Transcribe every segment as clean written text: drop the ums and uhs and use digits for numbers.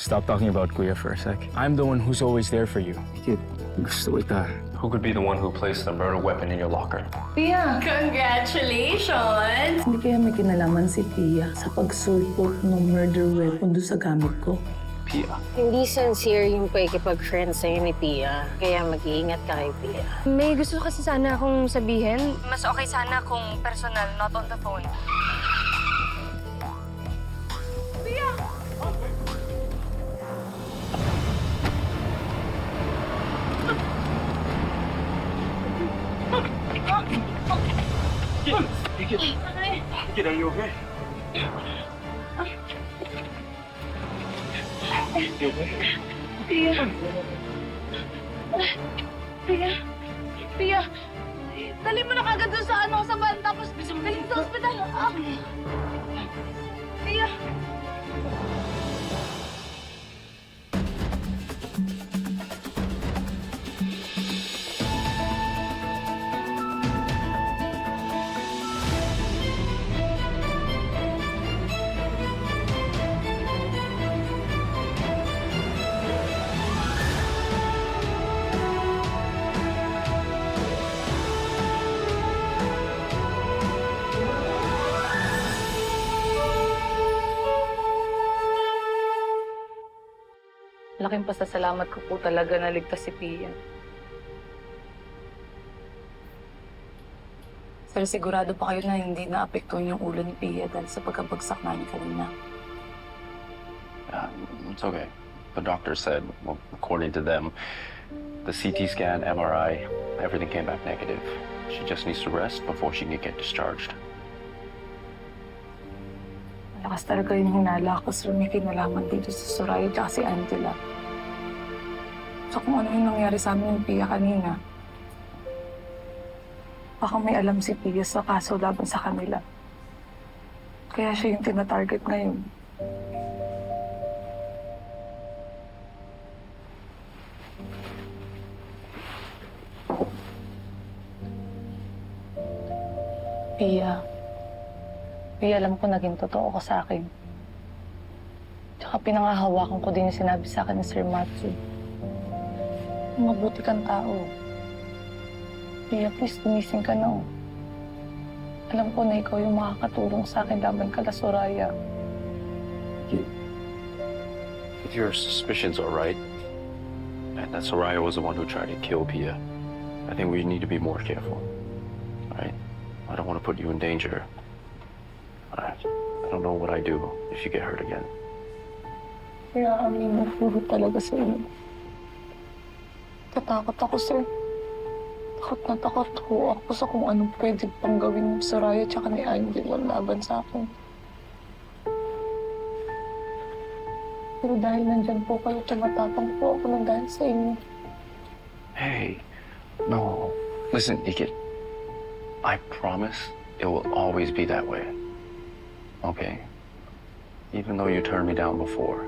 Stop talking about Kuya for a sec. I'm the one who's always there for you. Kid, gusto kita. Who could be the one who placed the murder weapon in your locker? Pia, Congratulations! hindi kaya may kinalaman si Pia sa pagsulpot ng murder weapon doon sa gamit ko? Pia. Hindi sincere yung pakikipag-friend sa'yo ni Pia. Kaya mag-iingat ka kay Pia. May gusto kasi sana akong sabihin. Mas okay sana kung personal, not on the phone. Kid, are you okay? Pia! Dali mo na kagad doon sa sa van, tapos dali sa ospital. Pia! Laking pasasalamat ko po talaga na ligtas si Pia. Sir, sigurado pa kayo na hindi naapektuhan yung ulo ni Pia dahil sa pagkabagsak namin kanina. It's okay. The doctor said, well, according to them, the CT scan, MRI, everything came back negative. She just needs to rest before she can get discharged. Malakas talaga yung hinala ko, sir. May kinalaman dito sa Soraya at si Angela. So kung ano yung nangyari sa amin ni Pia kanina, baka may alam si Pia sa kaso laban sa kanila. Kaya siya yung tina-target ngayon. Pia, alam ko naging totoo ka sa akin. Tsaka pinangahawakan ko din yung sinabi sa akin ni Sir Matthew. Mabuti kang tao. Pia, please, gumising ka na. Alam ko na ikaw yung makakatulong sa akin laban kala Soraya. If your suspicions are right, and that Soraya was the one who tried to kill Pia, I think we need to be more careful. All right? I don't want to put you in danger. I don't know what I do if you get hurt again. Kaya amin mo puro talaga sa inyo. Tatakot ako, sir. Takot na takot ko ako sa kung anong pwede pang gawin ni Soraya tsaka ni Angela laban sa akin. Pero dahil nandyan po kayo, tumatapang po ako ng dahil sa inyo. Hey, no. Listen, Ikit. I promise it will always be that way. Okay? Even though you turned me down before,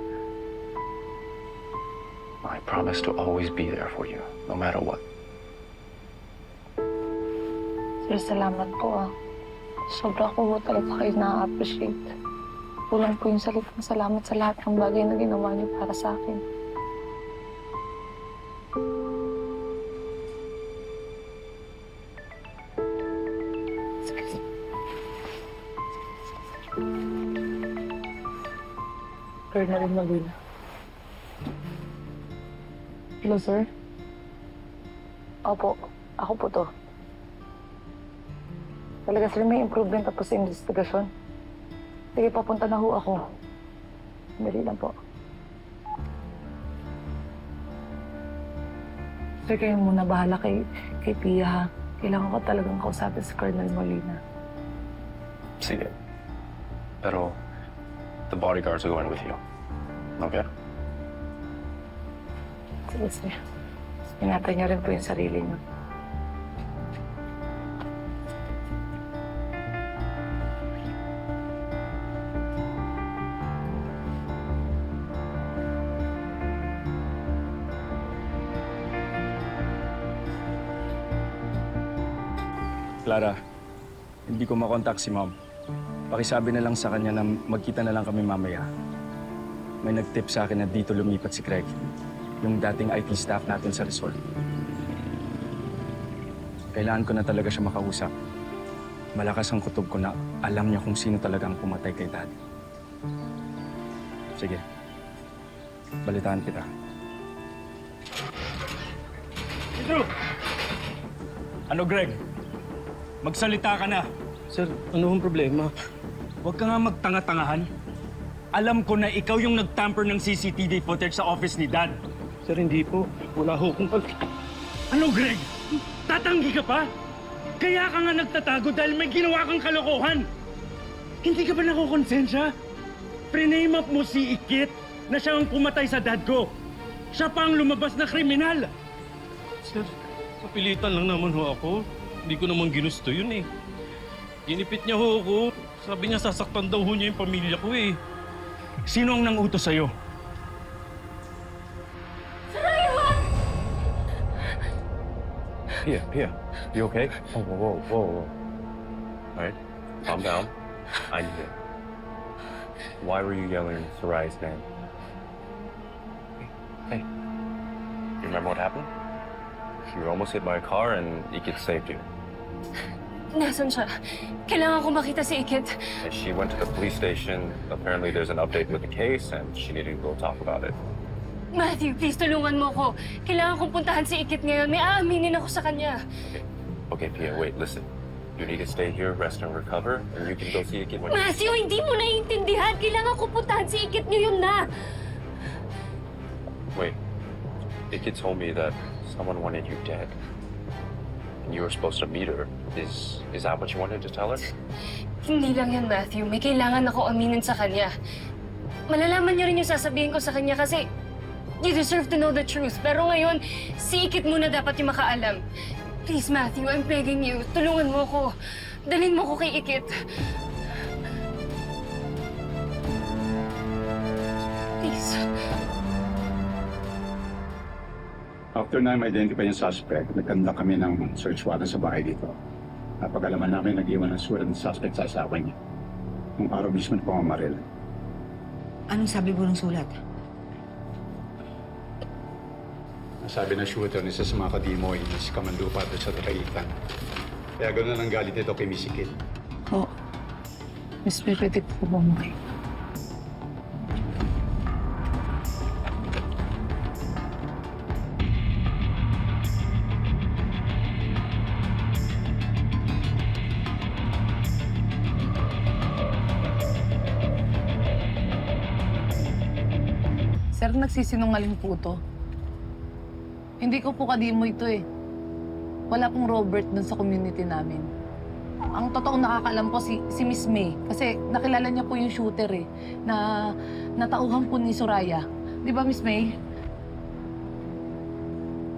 I promise to always be there for you, no matter what. Sir, salamat po Sobra ko talaga kayo na-appreciate. Kulang po yung salitang salamat sa lahat ng bagay na ginawa niyo para sa akin. Colonel Molina. Hello, sir? Opo, ako po to. Talaga, sir, may improvement tapos sa investigasyon. Sige, papunta na ho ako. Dali lang po. Sir, kayo muna bahala kay Pia, ha? Kailangan ko talagang kausapin si Colonel Molina. Sige. Pero, the bodyguards are going with you. Okay? Sige, sir. Ingatan niyo rin po yung sarili niyo. Clara, hindi ko makontak si Mom. Pakisabi na lang sa kanya na magkita na lang kami mamaya. may nag-tip sa akin na dito lumipat si Craig. Yung dating IT staff natin sa resort. Kailangan ko na talaga siya makausap. Malakas ang kutob ko na alam niya kung sino talaga ang pumatay kay Dad. Sige. Balitaan kita. Pedro! Ano, Greg? Magsalita ka na. Sir, ano ang problema? Huwag ka nga magtanga-tangahan. Alam ko na ikaw yung nag-tamper ng CCTV footage sa office ni Dad. Sir, hindi po. Wala ho akong Ano, Greg? Tatanggi ka pa? Kaya ka nga nagtatago dahil may ginawa kang kalokohan. Hindi ka ba nakukonsensya? Prename up mo si Ikit na siya ang pumatay sa dad ko. Siya pa ang lumabas na kriminal. Sir, kapilitan lang naman ho ako. Hindi ko naman ginusto yun eh. Ginipit niya ho ako. Sabi niya sasaktan daw ho niya yung pamilya ko eh. Sino ang nangutos sa'yo? Pia, you okay? Oh, whoa. All right, calm down. I'm here. Why were you yelling Sarai's name? Hey, you remember what happened? You were almost hit by a car and Ikit saved you. Nasaan siya? Kailangan ko makita si Ikit. And she went to the police station. Apparently there's an update with the case and she needed to go talk about it. Matthew, please tulungan mo ko. Kailangan kong puntahan si Ikit ngayon. May aaminin ako sa kanya. Okay, Pia, wait, listen. You need to stay here, rest and recover, and you can go see Ikit when you... Matthew, hindi mo naiintindihan. Kailangan ko puntahan si Ikit ngayon na. Wait, Ikit told me that someone wanted you dead. And you were supposed to meet her. Is that what you wanted to tell her? Hindi lang yan, Matthew. May kailangan ako aminin sa kanya. Malalaman niya rin yung sasabihin ko sa kanya kasi you deserve to know the truth. Pero ngayon, si Ikit muna dapat yung makaalam. Please, Matthew, I'm begging you. Tulungan mo ko. Dalhin mo ko kay Ikit. Please. After na ma-identify yung suspect, nagkanda kami ng search warrant sa bahay dito. Napag-alaman namin nag-iwan ng surat ng suspect sa asawa niya. Nung araw mismo ng pamamaril. Anong sabi mo ng sulat? Sabi na shooter ni sa mga kadimoy na si Kamandupa at sa Takaitan. Kaya gano'n ang galit nito kay Miss Ikit. Po, Miss Pipiti po bumay. Sir, nagsisinungaling po to. Hindi ko po kadimo ito eh. Wala pong Robert dun sa community namin. Ang totoong nakakaalam po si Miss May. Kasi nakilala niya po yung shooter eh. Na natauhan po ni Soraya. Di ba, Miss May?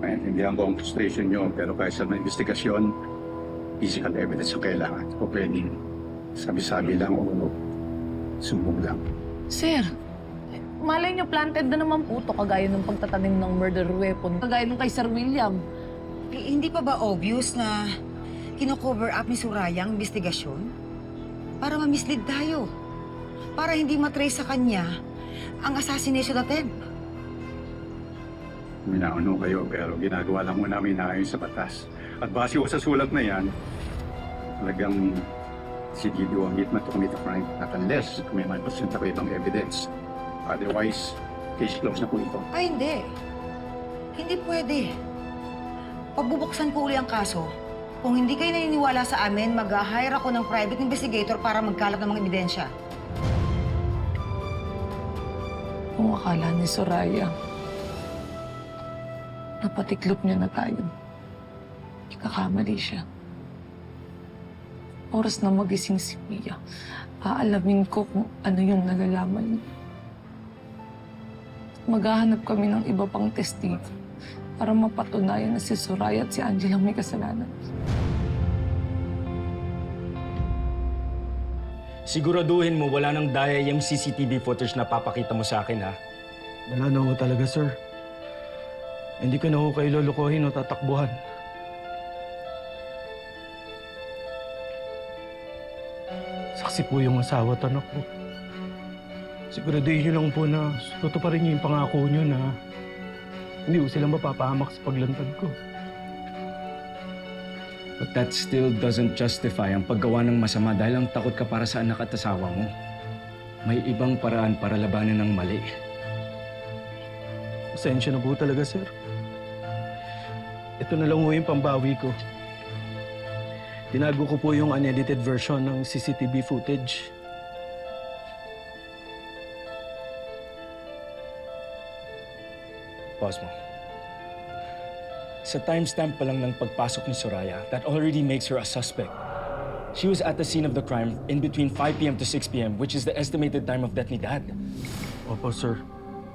Maintindihan ko ang frustration nyo, pero kahit sa mga investigasyon, physical evidence yung kailangan. O pwedeng sabi-sabi lang o sumbong lang. Sir, malay niyo planted na naman po ito kagaya ng pagtatanim ng murder weapon. Kagaya ng kay Sir William. Hindi pa ba obvious na kino-cover up ni Soraya ang investigasyon? Para ma-mislead tayo. Para hindi matrace sa kanya ang assassination attempt. Minauno kayo, pero ginagawa lang mo namin na ayon sa batas. At base ko sa sulat na yan, talagang si Gideon ang hitman to commit a crime. At unless may mapasunta ko itong evidence. Otherwise, case closed na po ito. Ay, hindi. Hindi pwede. Pagbubuksan ko uli ang kaso, kung hindi kayo naniniwala sa amin, mag-hire ako ng private investigator para magkalap ng mga ebidensya. Kung akala ni Soraya, napatiklop niya na tayo. Ikakamali siya. Oras na magising si Pia, aalamin ko kung ano yung nalalaman niya. Maghahanap kami ng iba pang testigo para mapatunayan na si Soraya at si Angela may kasalanan. Siguraduhin mo wala nang daya yung CCTV footage na papakita mo sa akin, ha? Wala na ho talaga, sir. Hindi ko na ho kayo lulukohin o tatakbuhan. Saksi po yung asawa at anak ko. Siguraduhin niyo lang po na tutuparin niyo yung pangako niyo na hindi ko sila mapapahamak sa paglantad ko. But that still doesn't justify ang paggawa ng masama dahil ang takot ka para sa anak at asawa mo. May ibang paraan para labanan ng mali. Pasensya na po talaga, sir. Ito na lang po yung pambawi ko. Tinago ko po yung unedited version ng CCTV footage. Pause mo. Sa timestamp pa lang ng pagpasok ni Soraya, that already makes her a suspect. She was at the scene of the crime in between 5 p.m. to 6 p.m., which is the estimated time of death ni Dad. Opo, sir.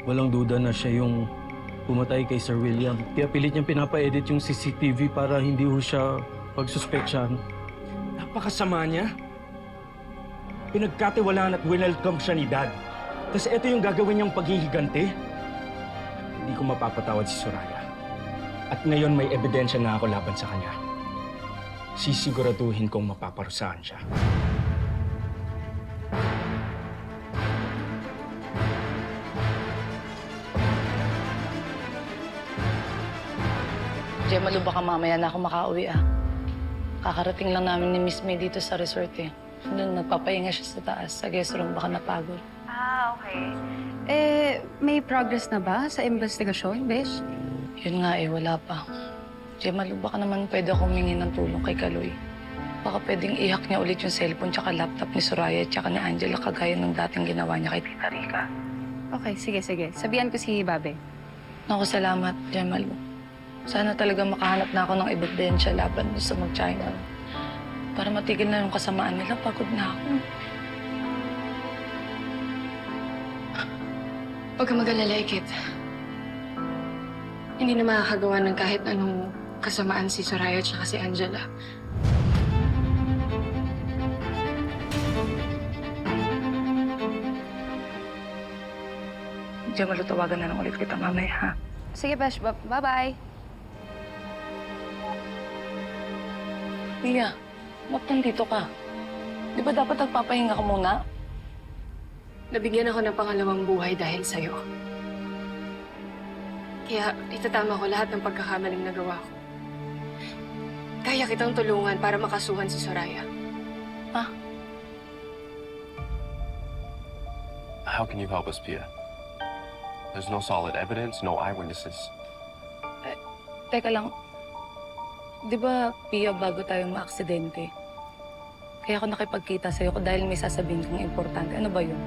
Walang duda na siya yung pumatay kay Sir William. Kaya pilit niyang pinapa-edit yung CCTV para hindi ho siya pagsuspetsyahan. Napakasama niya. Pinagkatiwalaan at winelcome siya ni Dad. Tapos ito yung gagawin niyang paghihiganti. Hindi ko mapapatawad si Soraya. At ngayon may ebidensya na ako laban sa kanya. Sisiguraduhin kong mapaparusahan siya. Jemalu, baka mamaya na ako makauwi ah. Kakarating lang namin ni Miss May dito sa resort eh. Doon nagpapahinga siya sa taas, sa guest room, baka napagod. Okay. Eh, may progress na ba sa investigasyon, Besh? Yun nga eh, wala pa. Jemalu, baka naman pwede akong humingi ng tulong kay Kaloy. Baka pwedeng ihack niya ulit yung cellphone tsaka laptop ni Soraya tsaka ni Angela kagaya ng dating ginawa niya kay Tita Rica. Okay, sige. Sabihan ko si Babe. Naku, salamat, Jemalu. Sana talaga makahanap na ako ng ebidensya laban sa mag-China. Para matigil na yung kasamaan nila, pagod na ako. Huwag ka mag-alala, Ikit. Hindi na makakagawa ng kahit anong kasamaan si Soraya at si Angela. Jemalu, tawagan na lang ulit kita mamaya, ha? Sige, Besh. Bye-bye. Mia, ba't nandito ka? Di ba dapat nagpapahinga ka muna? Nabigyan ako ng pangalawang buhay dahil sa'yo. Kaya itatama ko lahat ng pagkakamaling nagawa ko. Kaya kitang tulungan para makasuhan si Soraya. Ha? How can you help us, Pia? There's no solid evidence, no eyewitnesses. Teka lang. Di ba, Pia, bago tayo maaksidente? Kaya ako nakipagkita sa'yo ko dahil may sasabihin kong importante. Ano ba yun?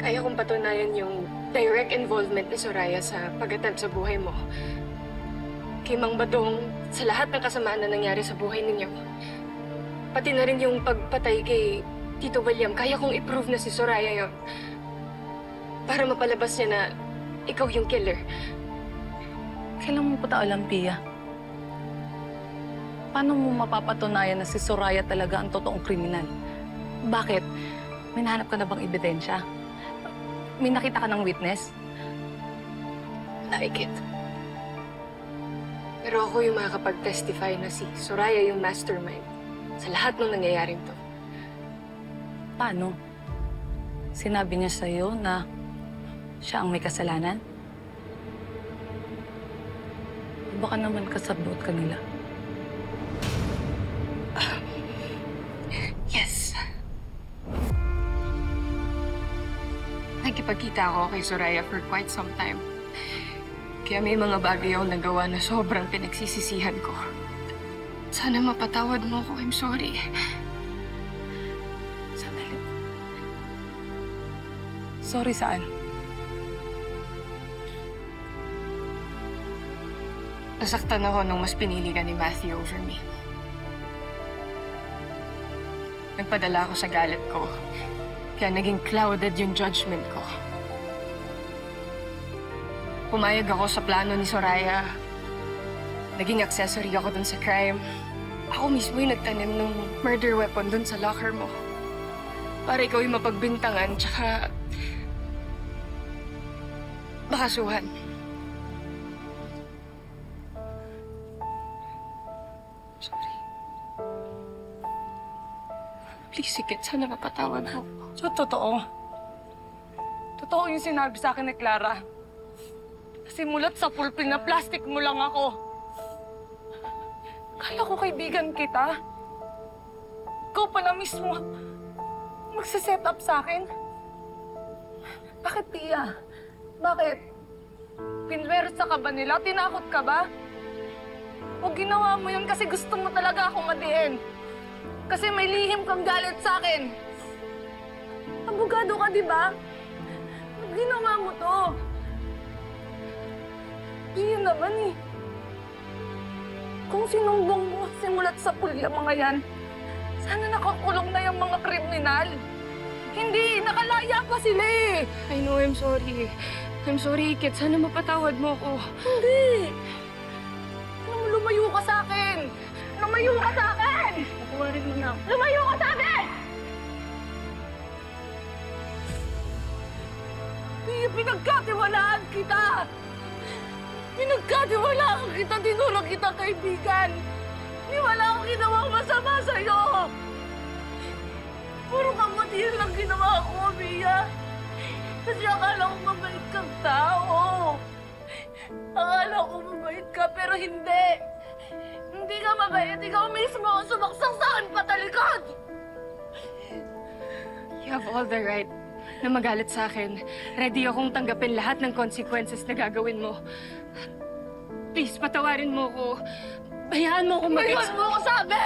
Kaya kong patunayan yung direct involvement ni Soraya sa pag-attempt sa buhay mo. Kay Mang Badong, sa lahat ng kasamaan na nangyari sa buhay ninyo. Pati na rin yung pagpatay kay Tito William, kaya kong i-prove na si Soraya yon. Para mapalabas niya na ikaw yung killer. Kailan mo pa ta alam, Pia? Paano mo mapapatunayan na si Soraya talaga ang totoong kriminal? Bakit? May nahanap ka na bang ebidensya? May nakita ka ng witness? Like it. Pero ako yung makakapag-testify na si Soraya yung mastermind sa lahat ng nangyayaring to. Paano? Sinabi niya sa'yo na siya ang may kasalanan? O baka naman kasabot ka nila? Yes. Nagkipagkita ako kay Soraya for quite some time. Kaya may mga bagay ako nagawa na sobrang pinagsisisihan ko. Sana mapatawad mo ako. I'm sorry. Sandali. Sorry, saan? Nasaktan ako nung mas pinili ka ni Matthew over me. Nagpadala ako sa galit ko. Kaya naging clouded yung judgment ko. Pumayag ako sa plano ni Soraya. Naging accessory ako dun sa crime. Ako mismo yung nagtanim ng murder weapon dun sa locker mo. Para ikaw yung mapagbintangan, tsaka makasuhan. Sorry. Please, Ikit, sana mapatawad mo. So, totoo. totoo yung sinabi sa akin ni Clara. Simulat sa pulpil na plastic mo lang ako. Kala ko kaibigan kita. Ikaw pa na mismo magsiset up sa akin. Bakit, Pia? Bakit? Pinwersa ka ba nila? Tinakot ka ba? O ginawa mo yun kasi gusto mo talaga akong madiin? Kasi may lihim kang galit sa akin. Abogado ka, di ba? Ba't ginawa mo to? Yun naman eh. Kung sinumbong mo simulat sa pulya mga yan, sana nakakulong na yung mga kriminal. Hindi, nakalaya pa sila eh. I know, I'm sorry. I'm sorry, Ikit. Sana mapatawad mo ako. Hindi! Alam mo, lumayo ka sa akin! Lumayo ka sa akin! Patawarin mo na ako. Lumayo ka sa akin! Hindi, pinagkatiwalaan kita! Pinagkatiwalaan kita, dinurang kita kaibigan! Hindi wala akong ginawang masama sa'yo! Puro kamatiyan lang ginawa ko, Mia! Kasi akala ko mabait kang tao! Akala ko mabait ka, pero hindi! Hindi ka mabait, ikaw mismo ang sumaksak sa akin patalikod! You have all the right na magalit sa akin. Ready akong tanggapin lahat ng consequences na gagawin mo. Please, patawarin mo ko. Hayaan mo akong Ngayon mo ako sabi!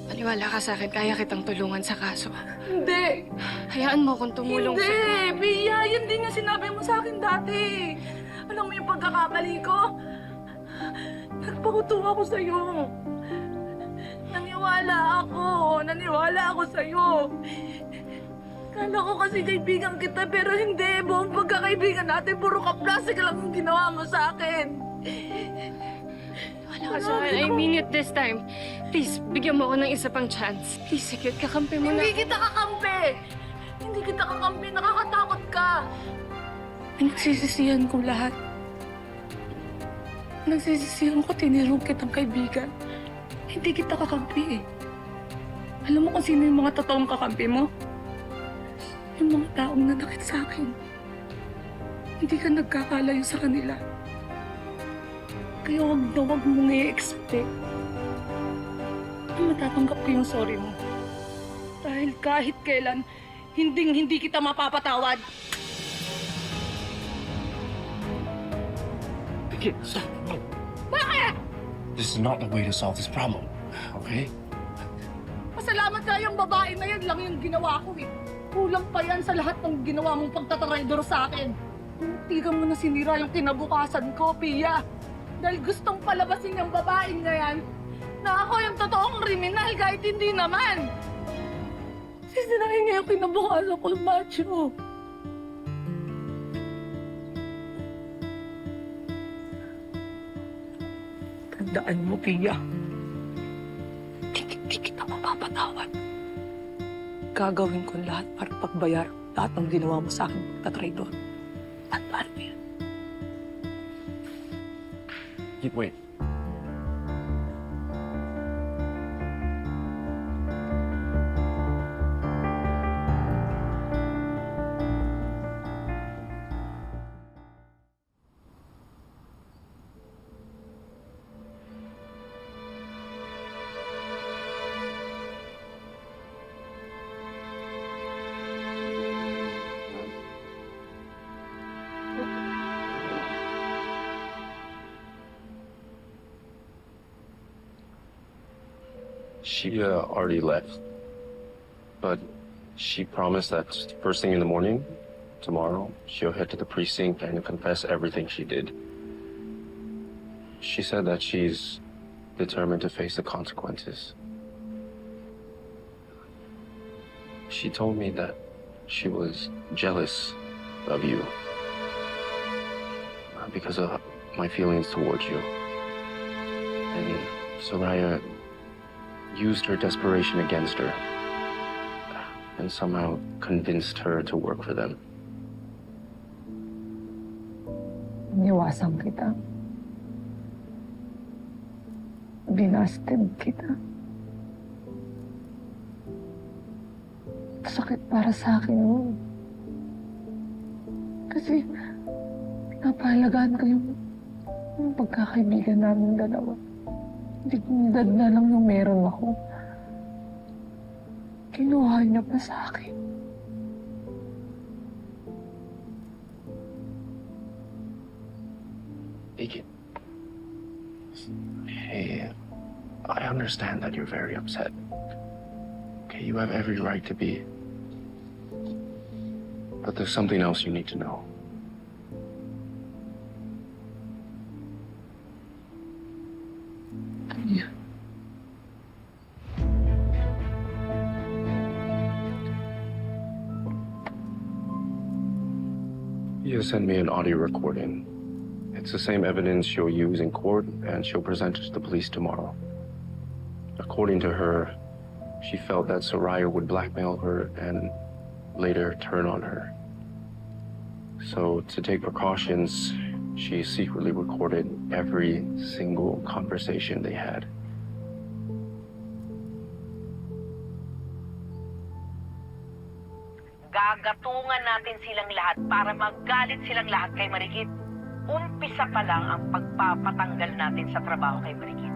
Paniwala ka sa akin, kaya kitang tulungan sa kaso. Hindi! Hayaan mo akong tumulong Hindi! sa'yo. Mia, yun din yung sinabi mo sa akin dati. Alam mo yung pagkakamali ko? Nagpakuto ako sa'yo. Naniwala ako sa'yo. Kala ko kasi kaibigan kita, pero hindi. Buong pagkakaibigan natin, puro ka-plastic lang yung ginawa mo sa akin. Wala ka sa akin. I mean it this time. Please, bigyan mo ako ng isa pang chance. Please, sige, kakampi mo na. Hindi kita kakampi! Hindi kita kakampi, nakakatakot ka! Pinagsisisihan ko lahat. Nagsisisihan ko, tinirog kitang kaibigan. Hindi kita kakampi eh. Alam mo kung sino yung mga totoong kakampi mo? Yung mga taong nanakit sa akin. Hindi ka nagkakalayo sa kanila. Kaya wag na wag mong i-expect na matatanggap ko yung sorry mo. Dahil kahit kailan, hindi kita mapapatawad. Kid, stop. No. Bakit? This is not the way to solve this problem, okay? Pasalamat ka yung babae na yan lang yung ginawa ko eh. Kulang pa yan sa lahat ng ginawa mong pagtatraidor sa akin. Tigan mo na sinira yung kinabukasan ko, Pia. Dahil gustong palabasin yung babaeng na yan na ako yung totoong kriminal kahit hindi naman. Sisirahin niya yung kinabukasan ko, macho. Tandaan mo, Pia. Hindi kita mapapatawad. Gagawin ko lahat para pagbayar lahat ng ginawa mo sa akin pagtatraidor. Tandaan mo yan. Wait. She already left, but she promised that first thing in the morning, tomorrow, she'll head to the precinct and confess everything she did. She said that she's determined to face the consequences. She told me that she was jealous of you because of my feelings towards you. And Soraya used her desperation against her and somehow convinced her to work for them. Niwasan kita. Binasted kita. sakit para sa akin yun. Kasi napahalagaan ko yung pagkakaibigan namin dalawa. Dignidad na lang yung meron ako. Kinuha niya pa sa akin. Ikit. Hey, I understand that you're very upset. Okay, you have every right to be. But there's something else you need to know. Yeah. You sent me an audio recording. It's the same evidence she'll use in court, and she'll present it to the police tomorrow. According to her, she felt that Soraya would blackmail her and later turn on her. So, to take precautions, she secretly recorded every single conversation they had. Gagatungan natin silang lahat para magalit silang lahat kay Marikit. Umpisa pa lang ang pagpapatanggal natin sa trabaho kay Marikit.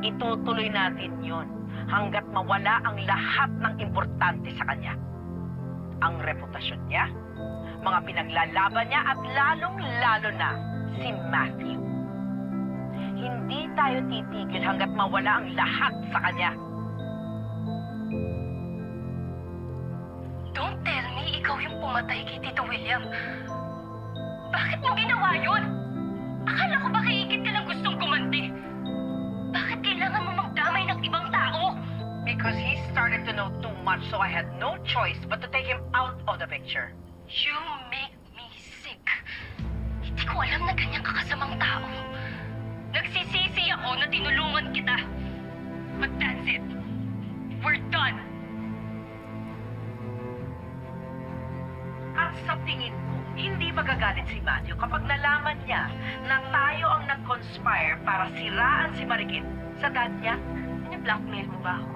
Itutuloy natin yon hanggat mawala ang lahat ng importante sa kanya. Ang reputasyon niya, mga pinaglalaban niya at lalong-lalo na si Matthew. Hindi tayo titigil hanggat mawala ang lahat sa kanya. Don't tell me ikaw yung pumatay kay Tito William. Bakit mo ginawa yun? Akala ko ba kay Ikit ka lang gustong gumanti? Bakit kailangan mo magdamay ng ibang tao? Because he started to know too much, so I had no choice but to take him out of the picture. You make me sick. Hindi ko alam na ganyan ka kasamang tao. Nagsisisi ako na tinulungan kita. But that's it. We're done. At sa tingin ko, hindi magagalit si Matthew kapag nalaman niya na tayo ang nag-conspire para siraan si Marikit sa dad niya. Blackmail mo ba ako?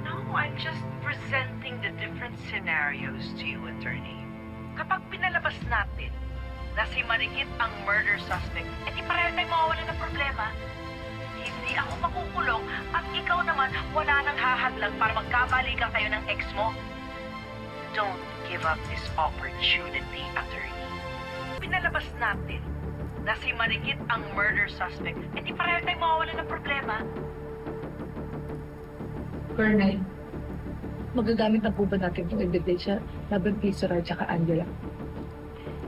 No, I'm just presenting the different scenarios to you, attorney. Kapag pinalabas natin na si Marikit ang murder suspect, di pareho tayo mawawala ng problema. Hindi ako makukulong at ikaw naman wala nang hahadlang para magkabalikan kayo ng ex mo. Don't give up this opportunity, attorney. Pinalabas natin na si Marikit ang murder suspect, di pareho tayo mawawala ng problema. Colonel, magagamit na po ba natin itong ebidensya laban kay Soraya at Angela?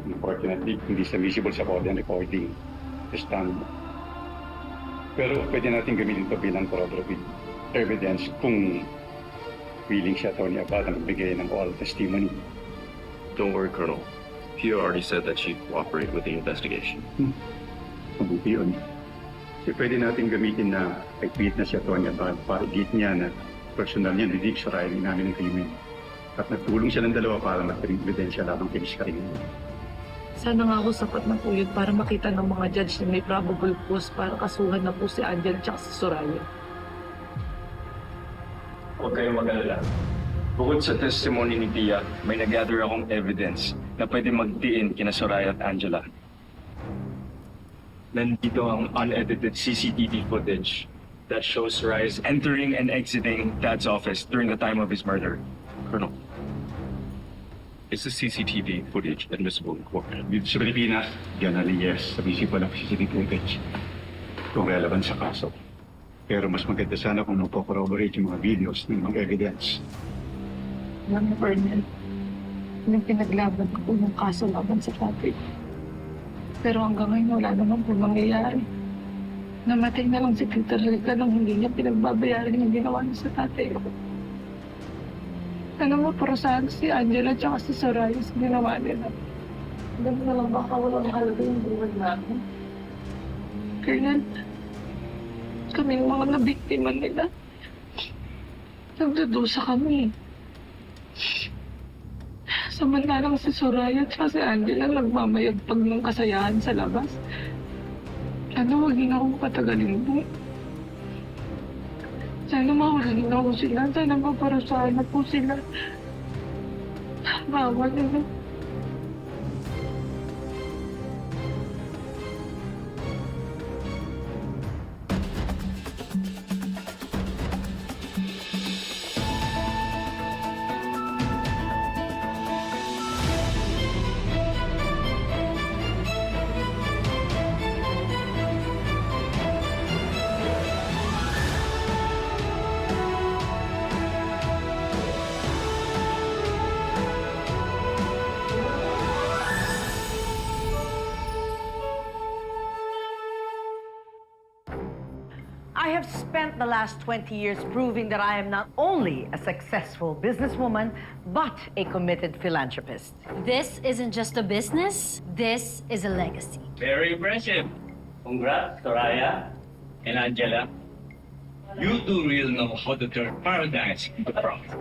Unfortunately, hindi siya visible sa audio recording. Stand. Pero pwede natin gamitin ito bilang corroborative evidence kung willing siya Tony Abad na magbigay ng oral testimony. Don't worry, Colonel. Pia already said that she'd cooperate with the investigation. Mabuti yun. So, pwede natin gamitin na kahit na siya Tony Abad para igit niya na personal niya didig sa Riley namin ng krimen. At nagtulong siya ng dalawa para magkaring ebidensya labang kay Miss Karin. Sana nga ako sapat na po yun para makita ng mga judge na may probable cause para kasuhan na po si Angela at si Soraya. Huwag kayong mag-alala. Bukod sa testimony ni Pia, may nag-gather akong evidence na pwede magdiin kina Soraya at Angela. Nandito ang unedited CCTV footage that shows Soraya's entering and exiting Dad's office during the time of his murder. Colonel, is the CCTV footage admissible in court? Dito sa Pilipinas, generally yes, sa visible ng CCTV footage kung relevant sa kaso. Pero mas maganda sana kung mapo-corroborate yung mga videos ng mga evidence. Alam mo, Colonel, nung pinaglaban ko po yung kaso laban sa tatay ko. Pero hanggang ngayon wala naman po mangyayari. Namatay na lang si Peter Rica nang hindi niya pinagbabayaran yung ginawa niya sa tatay ko. Alam mo, parasahan si Angela at si Soraya sa ginawa nila. Ganun na lang baka walang halaga yung buhay namin. Colonel, kami yung mga nabiktima nila. Nagdudusa kami. Samantalang si Soraya at si Angela nagmamayagpag ng kasayahan sa labas. Sana huwag na akong patagalin po. Sana mahuling na po sila. Sana maparasahan na po sila. Bawal. I have spent the last 20 years proving that I am not only a successful businesswoman, but a committed philanthropist. This isn't just a business, this is a legacy. Very impressive. Congrats, Soraya and Angela. You two really know how to turn paradise into profit.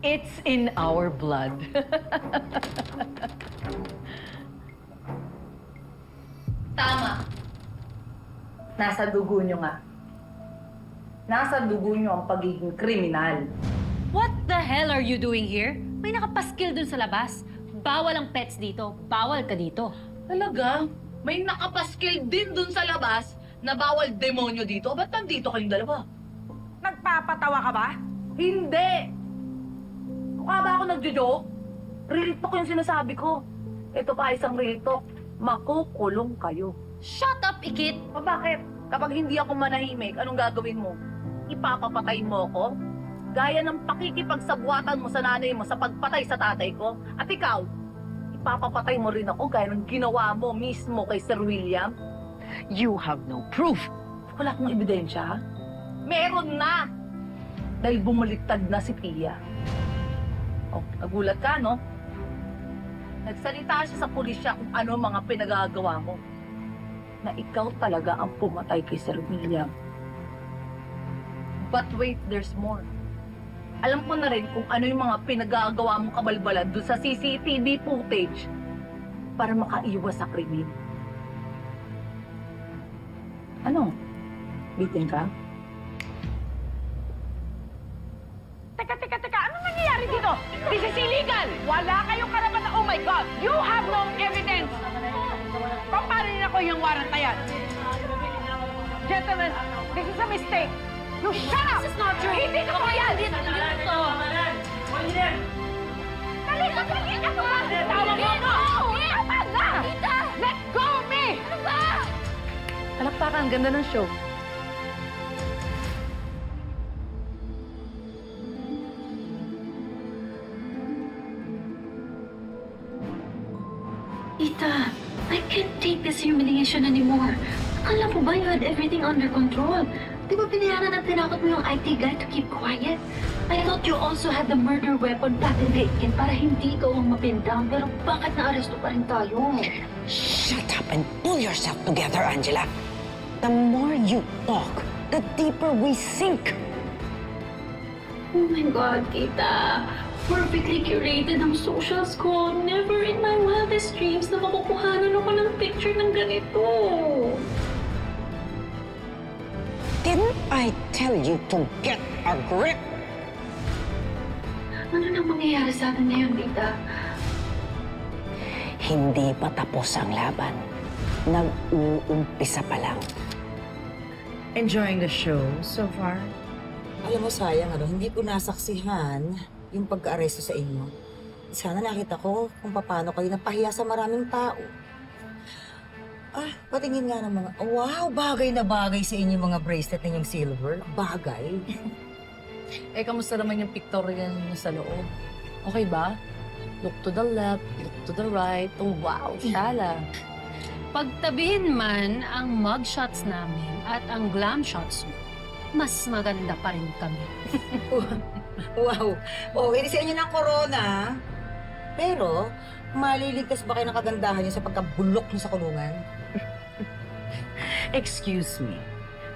It's in our blood. Tama. Nasa dugo nyo nga. Nasa dugo nyo ang pagiging kriminal. What the hell are you doing here? May nakapaskil dun sa labas. Bawal ang pets dito. Bawal ka dito. Talaga? May nakapaskil din dun sa labas na bawal demonyo dito? Ba't nandito kayong dalawa? Nagpapatawa ka ba? Hindi! Mukha ba ako nagjo-joke? Real talk yung sinasabi ko. Ito pa isang real talk. Makukulong kayo. Shut up, Ikit! O bakit? Kapag hindi ako manahimik, anong gagawin mo? Ipapapatay mo ako? Gaya ng pakikipagsabuatan mo sa nanay mo sa pagpatay sa tatay ko? At ikaw, ipapapatay mo rin ako gaya ng ginawa mo mismo kay Sir William? You have no proof. Wala akong ebidensya, ha? Meron na! Dahil bumaliktad na si Pia. Oh, nagulat ka, no? Nagsalita siya sa pulisya kung ano mga pinagagawa mo. Na ikaw talaga ang pumatay kay Sir William. But wait, there's more. Alam ko na rin kung ano yung mga pinagagawa mong kabalbalan doon sa CCTV footage para makaiwas sa krimen. Ano? Bitin ka? Teka, ano nangyayari dito? This is illegal! Wala kayong karapatan. Oh my God! You have no evidence! Paano nila ko yung warrant na yan? Gentlemen, this is a mistake. You shut up! This is not true. Hindi ko yan! Hindi ito. Talika! Ano ba? Tawag mo ko! Tama na! Let go of me! Ano ba? Palakpakan, ang ganda ng show. Tita, I can't take this humiliation anymore. Akala mo ba you had everything under control? Di ba pinayaran at tinakot mo yung IT guy to keep quiet? I thought you also had the murder weapon patent taken para hindi ikaw ang mapindown. Pero bakit na-aresto pa rin tayo? Shut up and pull yourself together, Angela. The more you talk, the deeper we sink. Oh my God, Tita. Perfectly curated ang socials ko. Never in my wildest dreams na makukuhanan ako ng picture ng ganito. Didn't I tell you to get a grip? Ano nang mangyayari sa atin ngayon, Tita? Hindi pa tapos ang laban. Nag-uumpisa pa lang. Enjoying the show so far? Alam mo, sayang, hindi ko nasaksihan yung pagka-aresto sa inyo. Sana nakita ko kung paano kayo napahiya sa maraming tao. Patingin nga ng mga, wow, bagay na bagay sa inyo mga bracelet ninyong silver. Bagay. Kamusta naman yung pictorial niyo sa loob? Okay ba? Look to the left, look to the right. Oh, wow, shala. Pagtabihin man ang mugshots namin at ang glam shots mo, mas maganda pa rin kami. Wow. Hindi sa inyo ng corona. Pero, maliligtas ba kayo ng kagandahan niyo sa pagkabulok niyo sa kulungan? Excuse me,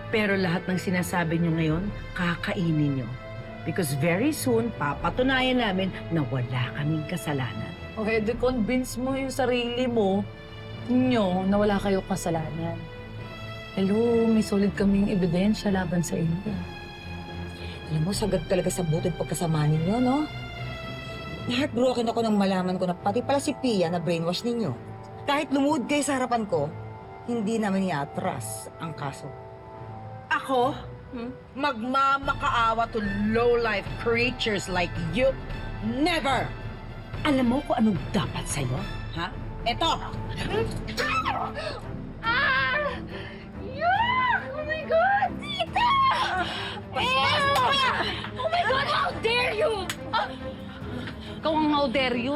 pero lahat ng sinasabi niyo ngayon, kakainin niyo. Because very soon, papatunayan namin na wala kaming kasalanan. Convince mo yung sarili mo na wala kayong kasalanan. Hello, may solid kaming ebidensya laban sa inyo. Alam mo, sagad talaga sa butod pagkasama ninyo, no? Heartbroken ako nang malaman ko na pati pala si Pia na brainwash ninyo. Kahit lumuhod kayo sa harapan ko, hindi naman iatras ang kaso. Ako? Magmamakaawa to low-life creatures like you? Never! Alam mo kung anong dapat sa'yo? Ha? Eto! Yuck! Oh my God, Tita! Oh my God, how dare you! Ikaw ang how dare you.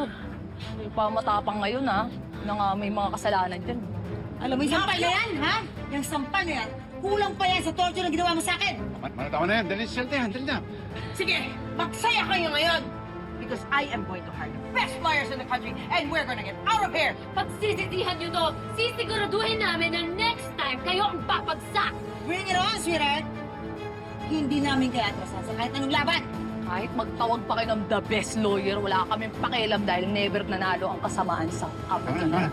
May pa matapang ngayon, ha? Na nga may mga kasalanan dyan. Alam mo, yung sampal na yan, ha? Yung sampal na yan, kulang pa yan sa torture na ginawa mo sa akin. Tama na yan. Dali sa shelter yan. Dali na. Sige, magsaya kayo ngayon! Because I am going to hire the best lawyers in the country and we're gonna get out of here! Pagsisisihan niyo to, sisiguraduhin namin na next time kayo ang papagsak! Bring it on, sweetheart! Hindi namin kaya atrasan sa kahit anong laban. Kahit magtawag pa kayo ng the best lawyer, wala kaming pakialam dahil never nanalo ang kasamaan sa Tama kapatid. na.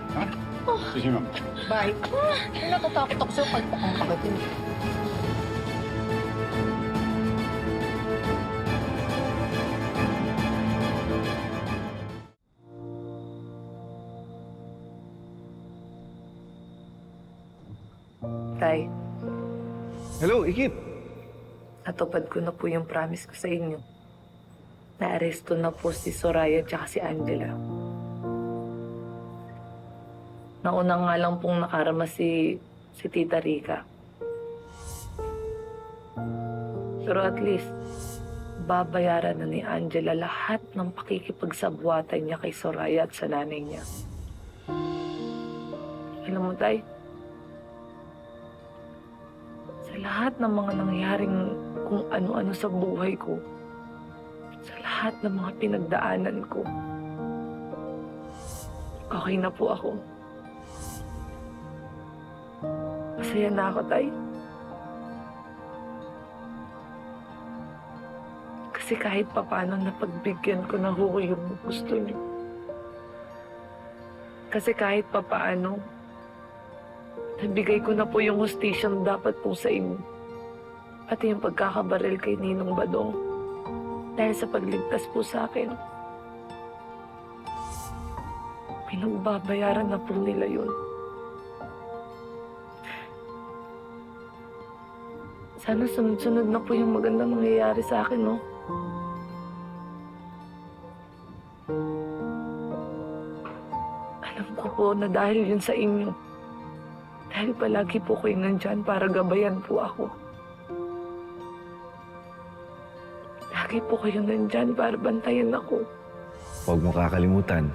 Tama na. Sige, ma'am. Bye. Natatakot ako sa'yo pag ang kapatid. Tay, Hello, Ikit. natupad ko na po yung promise ko sa inyo. Naaresto na po si Soraya at si Angela. Nauna nga lang pong nakarama si Tita Rica. Pero at least, babayaran na ni Angela lahat ng pakikipagsabwatan niya kay Soraya at sa nanay niya. Alam mo, Tay, sa lahat ng mga nangyaring kung ano-ano sa buhay ko, sa lahat ng mga pinagdaanan ko, okay na po ako. Masaya na ako, Tay. Kasi kahit papano napagbigyan ko na ho yung gusto niyo. Kasi kahit papaano, nabigay ko na po yung hustisyang dapat po sa inyo. Pati yung pagkakabaril kay Ninong Badong. Dahil sa pagligtas po sa akin. Pinagbabayaran na po nila yun. Sana sunod-sunod na po yung magandang mangyayari sa akin, no? Alam ko po na dahil yun sa inyo. Dahil palagi po kayo nandyan para gabayan po ako. Lagi po kayo nandyan para bantayan ako. Huwag mo kakalimutan,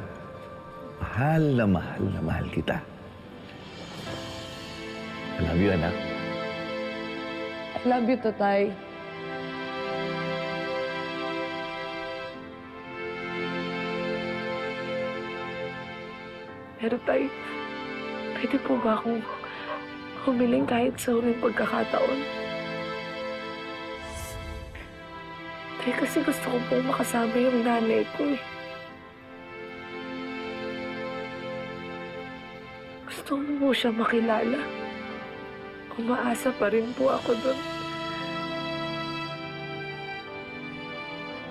mahal na mahal kita. I love you, anak. I love you, Tatay. Pero Tay, pwede po ba akong humiling kahit sa huling pagkakataon? Tay, kasi gusto ko pong makasama yung nanay ko eh. Gusto mo po siya makilala. Umaasa pa rin po ako doon.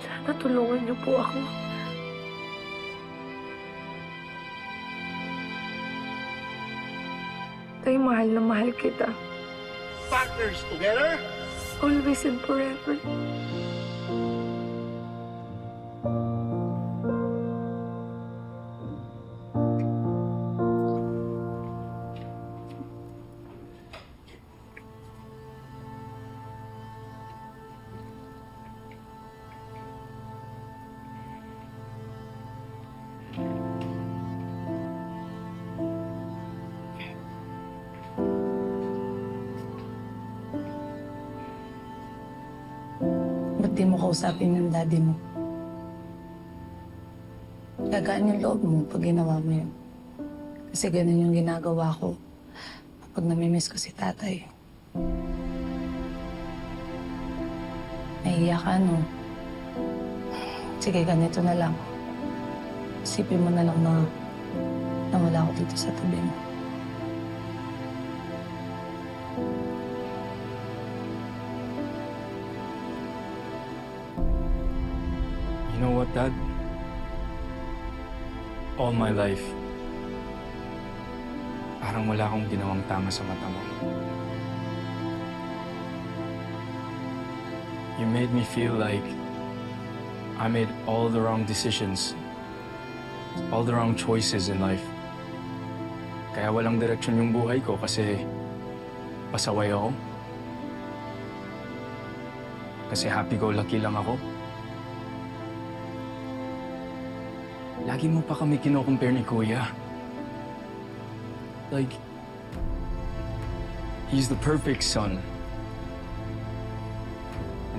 Sana tulungan niyo po ako. Tay, mahal na mahal kita. Partners together? Always and forever. Ba't di mo kausapin yung daddy mo? Gagaan yung loob mo pag ginawa mo yun. Kasi ganun yung ginagawa ko kapag namimiss ko si tatay. Naiiyak ka, no? Sige, ganito na lang. Isipin mo na lang na wala ako dito sa tabi mo. You know what, Dad? all my life, parang wala akong ginawang tama sa mata mo. You made me feel like I made all the wrong decisions, all the wrong choices in life. Kaya walang direksyon yung buhay ko kasi pasaway ako. Kasi happy-go-lucky lang ako. Lagi mo pa kami kino-compare ni Kuya. Like, he's the perfect son.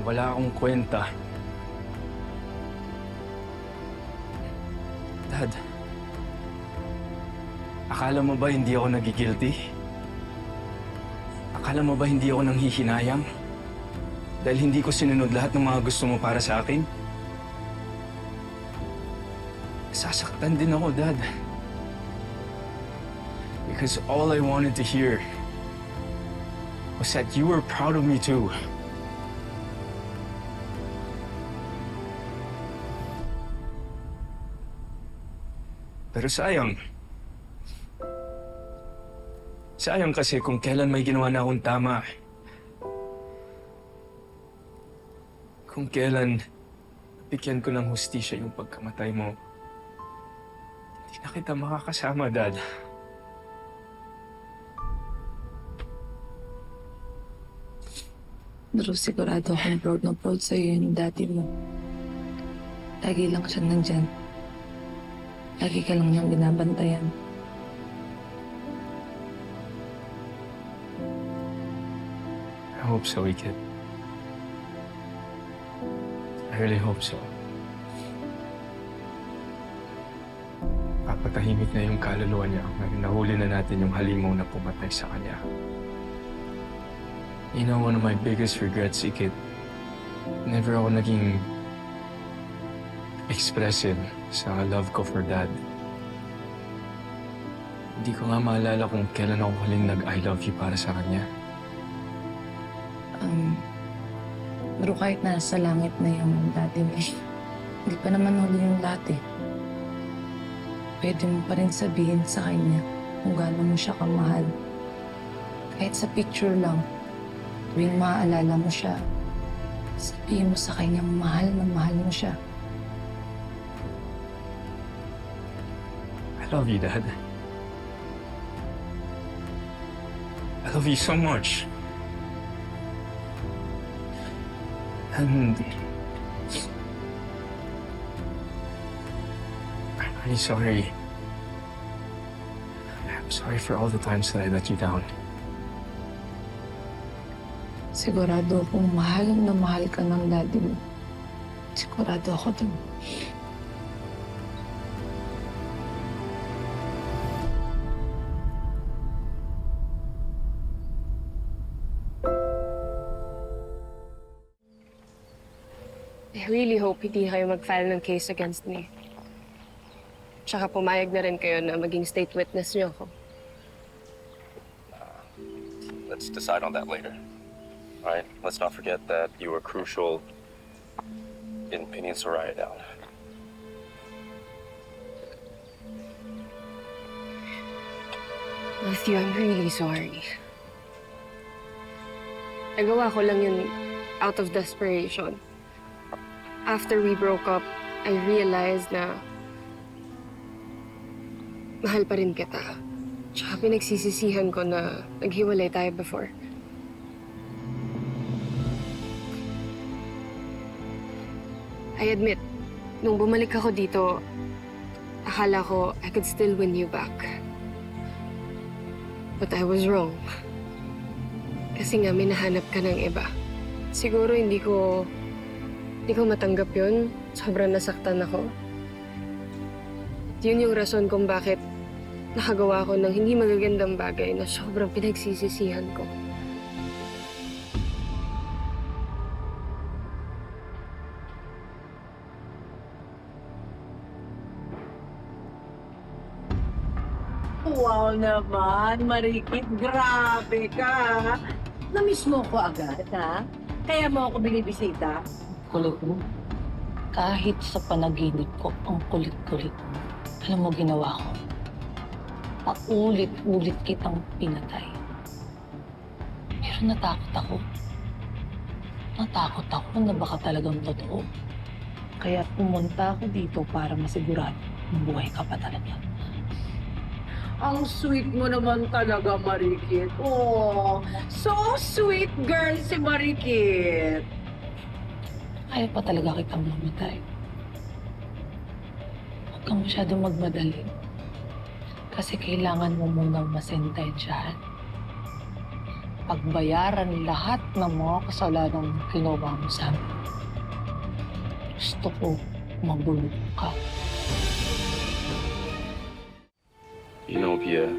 Wala akong kwenta. Dad, akala mo ba hindi ako nagigilty? Akala mo ba hindi ako nanghihinayang? Dahil hindi ko sinunod lahat ng mga gusto mo para sa akin? Sasaktan din ako, Dad. Because all I wanted to hear was that you were proud of me too. Pero sayang. Sayang kasi kung kailan may ginawa na akong tama. Kung kailan bigyan ko ng hustisya yung pagkamatay mo. Hindi na kita makakasama, Dad. Pero sigurado akong proud na proud sa'yo yung daddy mo. Lagi lang siya nandyan. Lagi ka lang niyang binabantayan. I hope so, Ikit. I really hope so. Papatahimik na yung kaluluwa niya ngayon nahuli na natin yung halimaw na pumatay sa kanya. You know, one of my biggest regrets, Ikit, never ako naging expressive sa love ko for Dad. Hindi ko nga maalala kung kailan ako huling nag-I love you para sa kanya. Pero kahit nasa langit na yung daddy mo, hindi pa naman huli yung dati. Pwede mo pa rin sabihin sa kanya kung gaano mo siya kamahal. Kahit sa picture lang, tuwing maaalala mo siya, sabihin mo sa kanya mahal na mahal mo siya. I love you, Dad. I love you so much. And I'm really sorry. I'm sorry for all the times that I let you down. Sigurado akong mahal na mahal ka ng daddy mo. Sigurado ako dun. I really hope hindi kayo mag-file ng case against me. Tsaka pumayag na rin kayo na maging state witness niyo ako. Let's decide on that later. All right? Let's not forget that you were crucial in pinning Soraya down. Matthew, I'm really sorry. Nagawa ko lang yun out of desperation. After we broke up, I realized na mahal pa rin kita. Tsaka pinagsisisihan ko na naghiwalay tayo before. I admit, nung bumalik ako dito, akala ko I could still win you back. But I was wrong. Kasi nga may nahanap ka ng iba. Siguro hindi ko matanggap yun. Sobrang nasaktan ako. Yun yung rason kung bakit nakagawa ko ng hindi magagandang bagay na sobrang pinagsisisihan ko. Wow naman, Marikit. Grabe ka. Namiss mo ko agad, ha? Kaya mo ako binibisita. Kulit mo. Kahit sa panaginip ko, ang kulit-kulit mo. Alam mo ginawa ko? Paulit-ulit kitang pinatay. Pero natakot ako. Natakot ako na baka talagang totoo. Kaya pumunta ako dito para masigurado buhay ka pa talaga. Ang sweet mo naman talaga, Marikit. Oh, so sweet girl si Marikit. Kaya pa talaga kitang mamatay. Huwag kang masyadong magmadali. Kasi kailangan mo munang masentensyahan. Pagbayaran lahat ng mga kasalanang ginawa mo sa amin. Gusto ko mabulok ka. You know, Pia,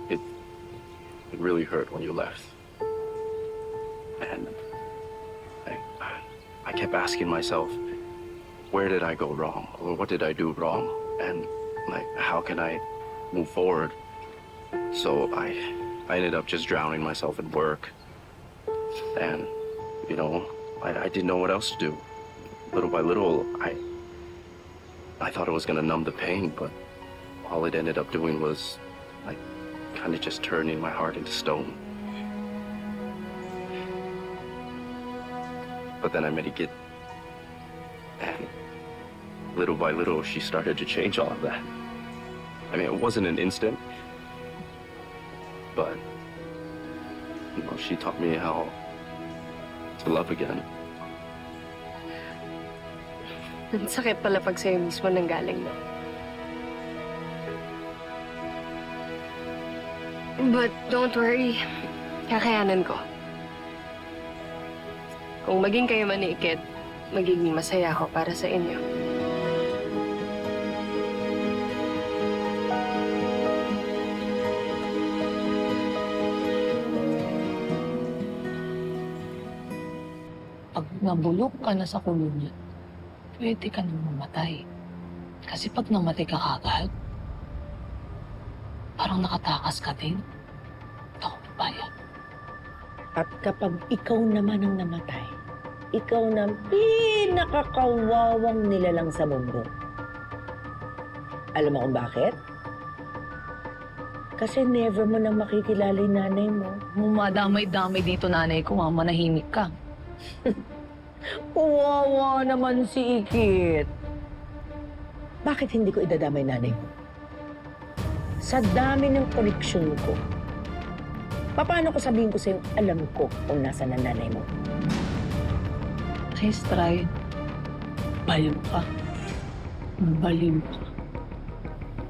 it really hurt when you left. And I kept asking myself, where did I go wrong? Or what did I do wrong? And like, how can I move forward? So I ended up just drowning myself in work. And, you know, I didn't know what else to do. Little by little, I thought it was gonna numb the pain, but all it ended up doing was, like, kind of just turning my heart into stone. But then I met Igit, and little by little, she started to change all of that. I mean, it wasn't an instant, but, you know, she taught me how to love again. Ang sakit pala pag sa'yo mismo nanggaling, no? But don't worry, kakayanan ko. Kung maging kayo man ni Ikit, magiging masaya ako para sa inyo. Pag nabulok ka na sa kulungan, pwede ka nang mamatay. Kasi pag namatay ka kagad, parang nakatakas ka din. Ako papaya. At kapag ikaw naman ang namatay, ikaw na pinakakawawang nilalang sa mundo. Alam mo kung bakit? Kasi never mo nang makikilala yung nanay mo. Mumadamay-damay dito, nanay ko, manahimik ka. Kawawa naman si Ikit. Bakit hindi ko idadamay nanay mo? Sa dami ng koneksyon ko, paano ko sabihin ko sa'yo, alam ko kung nasa na nanay mo? Please try. Baliw ka. Baliw ka.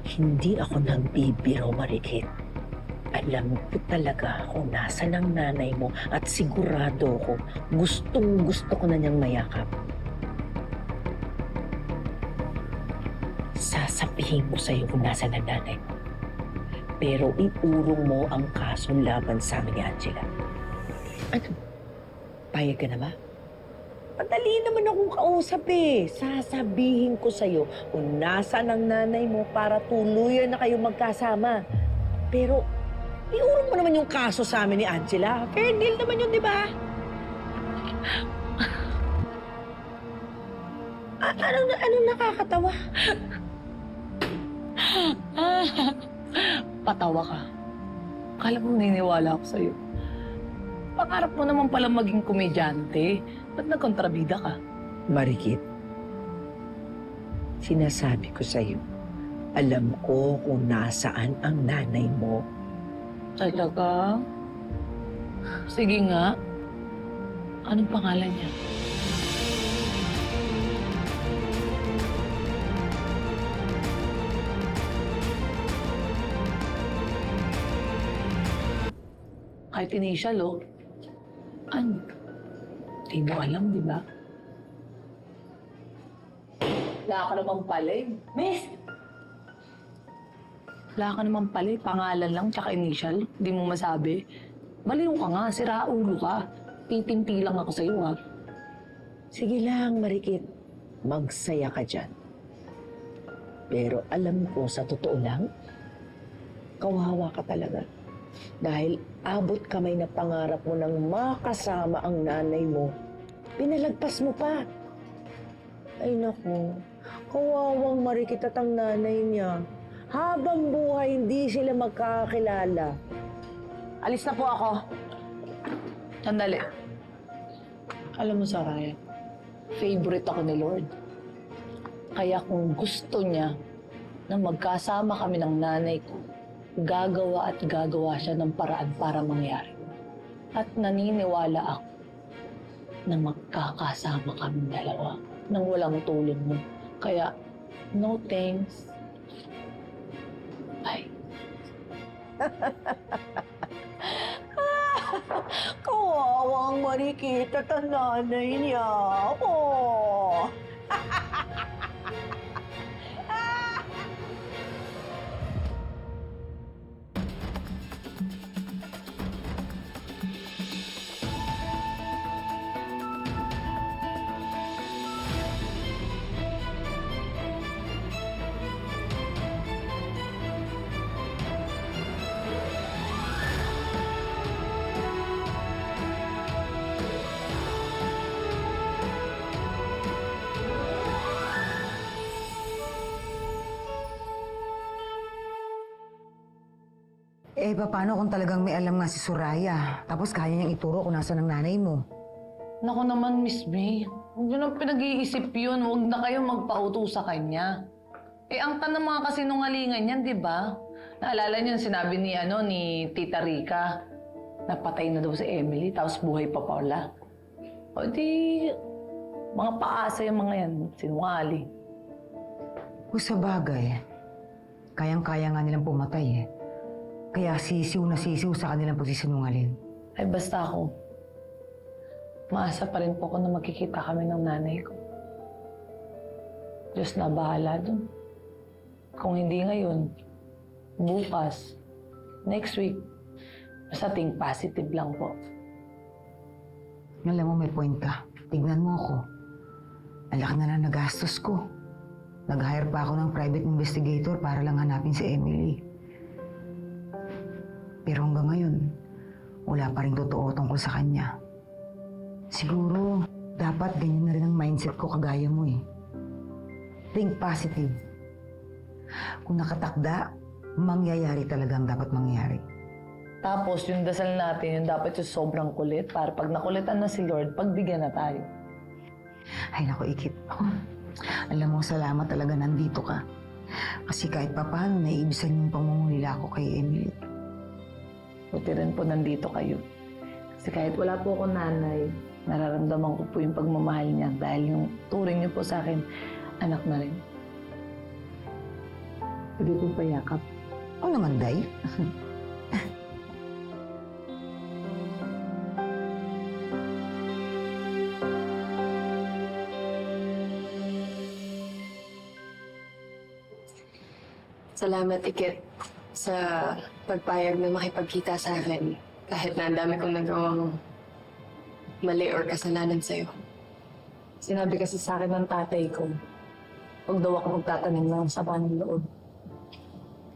Hindi ako nagbibiro, Marikit. Alam ko talaga kung nasa ng nanay mo at sigurado ko gustong-gusto ko na niyang mayakap. Sasabihin ko sa'yo kung nasa ng nanay mo. Pero iurong mo ang kaso laban sa amin ni Angela. Ano? Payag ka na ba? Madali naman akong kausap eh. Sasabihin ko sa'yo kung nasaan ang nanay mo para tuluyan na kayo magkasama. Pero iurong mo naman yung kaso sa amin ni Angela. Fair deal naman yun, di ba? Ano nakakatawa? Patawa ka. Akala mo niniwala ako sa'yo. Pangarap mo naman pala maging komedyante. Ba't nagkontrabida ka? Marikit, sinasabi ko sa'yo, alam ko kung nasaan ang nanay mo. Talaga? Sige nga. Anong pangalan niya? Kahit initial, oh. Ano? Di mo alam, di ba? Wala ka naman pala eh. Miss! Wala ka naman pala eh. Pangalan lang, tsaka initial. Di mo masabi. Baliw ka nga, siraulo ka. Titimpi lang ako sa'yo, ha? Sige lang, Marikit. Magsaya ka dyan. Pero alam ko, sa totoo lang, kawawa ka talaga. Dahil abot kamay na pangarap mo nang makasama ang nanay mo, pinalagpas mo pa. Ay naku, Kawawang marikit at ang nanay niya. Habang buhay, hindi sila magkakakilala. Alis na po ako. Sandali. Alam mo, Saraya, favorite ako ni Lord. Kaya kung gusto niya na magkasama kami ng nanay ko, gagawa at gagawa siya ng paraan para mangyari. At naniniwala ako na magkakasama kami dalawa nang walang tulong mo. Kaya, no thanks. Bye. Kawawang marikit at ang nanay niya. Oh. Eh, paano kung talagang may alam nga si Soraya? Tapos kaya niyang ituro kung nasa ng nanay mo. Naku naman, Miss May. Huwag niyo nang pinag-iisip yun. Huwag na kayo magpauto sa kanya. Eh, ang tanong mga kasinungalingan yan, di ba? Naalala niyo yung sinabi ni Tita Rica. Napatay na daw si Emily, tapos buhay pa pala. O di, mga paasa yung mga yan. Sinungaling. Kung sa bagay, kayang-kaya nga nilang pumatay eh. Kaya sisiw na sisiw sa kanilang pagsisinungaling. Ay, basta ako. Maasa pa rin po ako na magkikita kami ng nanay ko. Diyos na bahala dun. Kung hindi ngayon, bukas, next week, basta think positive lang po. Alam mo, may point ka. Tignan mo ako. Ang laki na lang nagastos ko. Nag-hire pa ako ng private investigator para lang hanapin si Emily. Pero hanggang ngayon, wala pa rin totoo tungkol sa kanya. Siguro, dapat ganyan na rin ang mindset ko kagaya mo eh. Think positive. Kung nakatakda, mangyayari talaga ang dapat mangyari. Tapos, yung dasal natin, yung dapat yung sobrang kulit para pag nakulitan na si Lord, pagbigyan na tayo. Ay naku, Ikit. Alam mo, salamat talaga nandito ka. Kasi kahit papaano, naiibisan yung pangungulila ko kay Emily. Buti rin po nandito kayo. Kasi kahit wala po ako nanay, nararamdaman ko po yung pagmamahal niya dahil yung turing niyo po sa akin, anak na rin. Pwede po payakap. Oo naman, Day. Salamat, Ikit, sa pagpayag na makipagkita sa akin. Kahit na ang dami kong nagawang mali or kasalanan sa'yo. Sinabi kasi sa akin ng tatay ko, huwag daw ako magtatanim ng sama ng loob.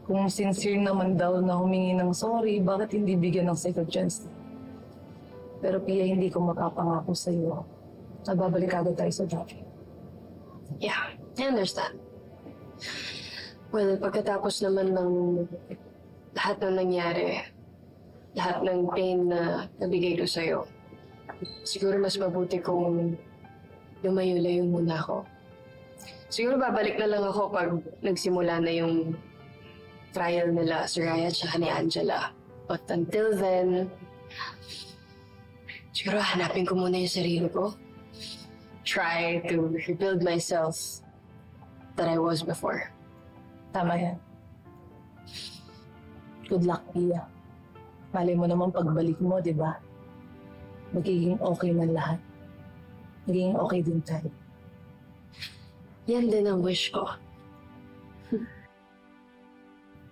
Kung sincere naman daw na humingi ng sorry, bakit hindi bigyan ng second chance? Pero Pia, hindi ko makapangako sa'yo na babalik agad tayo sa dati. Yeah, I understand. Well, pagkatapos naman ng lahat ng nangyari, lahat ng pain na nabigay ko sa'yo, siguro mas mabuti kung lumayo-layo muna ako. Siguro babalik na lang ako pag nagsimula na yung trial nila, Soraya at ni Angela. But until then, siguro hanapin ko muna yung sarili ko. Try to rebuild myself that I was before. Tama yan. Good luck, Pia. Malay mo naman pagbalik mo, di ba? Magiging okay na lahat. Magiging okay din tayo. Yan din ang wish ko.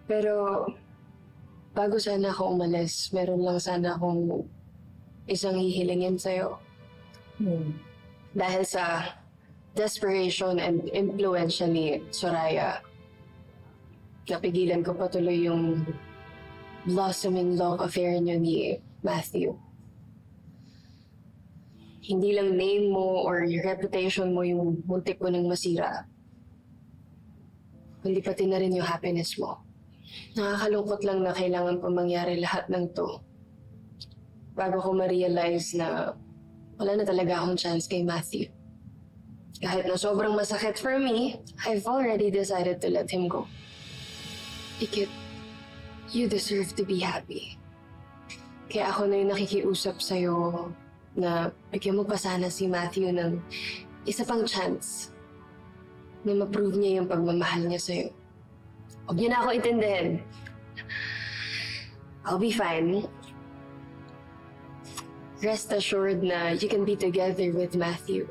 Pero, bago sana ako umalis, meron lang sana akong isang hihilingin sa'yo. Dahil sa desperation and impluensya ni Soraya, napigilan ko patuloy yung blossoming love affair niyo ni Matthew. Hindi lang name mo or your reputation mo yung muntik mo nang masira. kundi pati na rin yung happiness mo. Nakakalungkot lang na kailangan pa mangyari lahat ng to bago ko ma-realize na wala na talaga akong chance kay Matthew. Kahit na sobrang masakit for me, I've already decided to let him go. Ikit, you deserve to be happy. Kaya ako na yung nakikiusap sa'yo na bigyan mo pa sana si Matthew ng isa pang chance na ma-prove niya yung pagmamahal niya sa'yo. Huwag niyo na ako intindihin. I'll be fine. Rest assured na you can be together with Matthew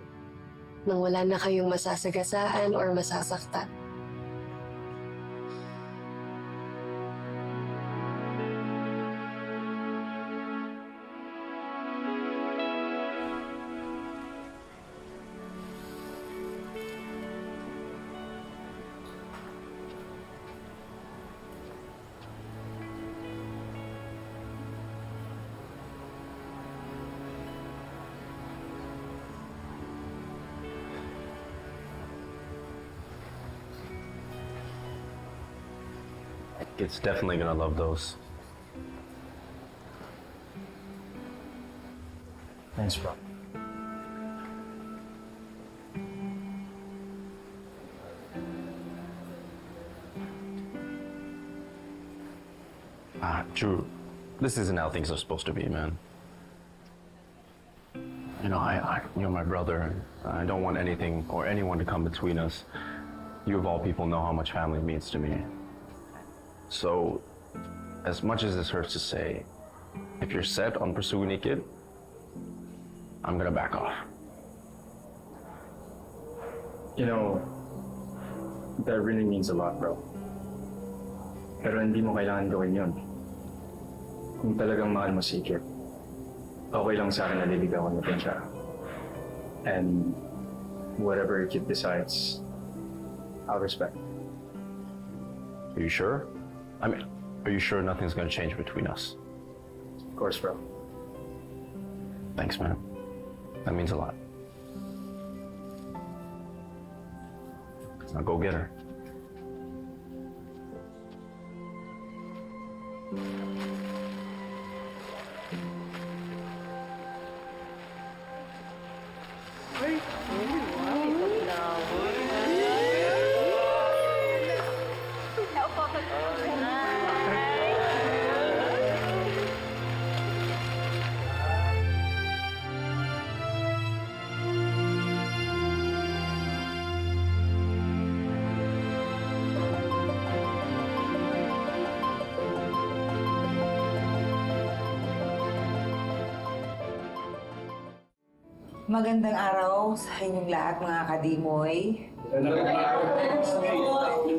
nang wala na kayong masasagasaan or masasaktan. It's definitely gonna love those. Thanks, bro. Drew, this isn't how things are supposed to be, man. You know, you're my brother, and I don't want anything or anyone to come between us. You of all people know how much family means to me. So, as much as this hurts to say, if you're set on pursuing a kid, I'm gonna back off. You know, that really means a lot, bro. Pero hindi mo kailangan gawin yun. Kung talagang mahal mo si Kit, okay lang sa akin na liligawan mo din siya. And whatever Kit decides, I'll respect. Are you sure? I mean, are you sure nothing's gonna change between us? Of course, bro. Thanks, man. That means a lot. Now go get her. Magandang araw sa inyong lahat, mga kadimoy.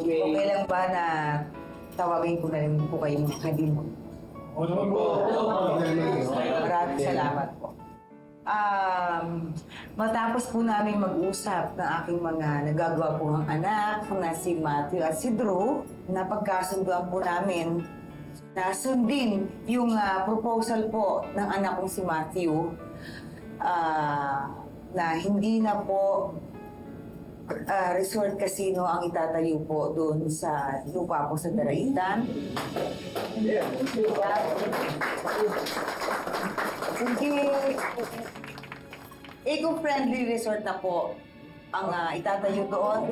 Okay lang ba na tawagin ko na rin po kayo mga kadimoy? Maraming salamat po. Matapos po namin mag-usap ng aking mga nagagawa po ang anak na si Matthew at si Drew, napagkasunduan po namin na sundin yung proposal po ng anak kong si Matthew na hindi na po resort casino ang itatayo po doon sa lupa po sa Daraitan. Hindi eco-friendly resort na po ang itatayo doon.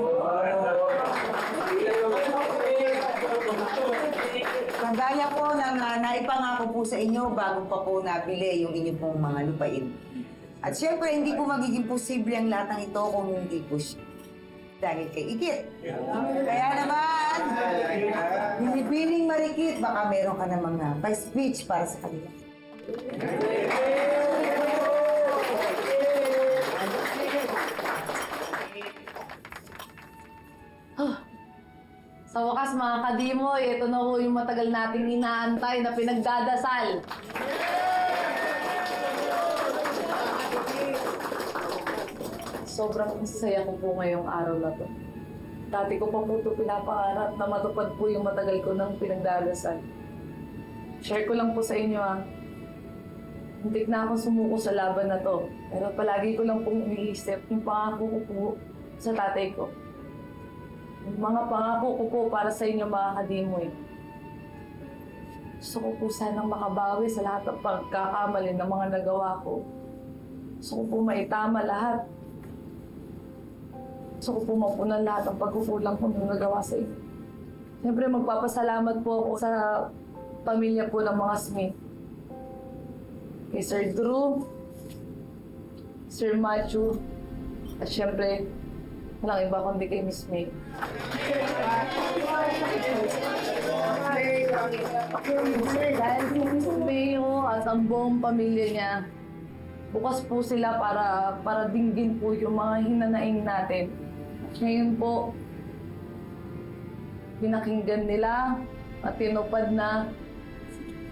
Kagaya po ng naipangako po sa inyo bago pa po nabili yung inyong pong mga lupain. At syempre, hindi po magiging posible ang lahat ng ito kung hindi po dahil kay Ikit. Kaya naman, binibining Marikit, baka meron ka namang pa-speech para sa kanila. Sa wakas mga kadimoy, ito na ho yung matagal nating inaantay na pinagdadasal. Sobrang saya ko po ngayong araw na to. Dati ko pa po ito pinapangarap na matupad po yung matagal ko ng pinagdadasal. Share ko lang po sa inyo Muntik na akong sumuko sa laban na to. Pero palagi ko lang pong iniisip yung pangako ko po sa tatay ko. Mga pangako ko po para sa inyo mga kadimoy. Gusto ko po sanang makabawi sa lahat ng pagkakamali ng mga nagawa ko. Gusto ko po maitama lahat. Gusto ko po mapunan lahat ng pagkukulang ko ng nagawa sa inyo. Siyempre magpapasalamat po ako sa pamilya po ng mga Smith. Kay Sir Drew, Sir Matthew, at siyempre, walang iba kundi kay Miss May. Dahil si Miss May at ang buong pamilya niya, bukas po sila para dinggin po yung mga hinanaing natin. Ngayon po, pinakinggan nila at tinupad na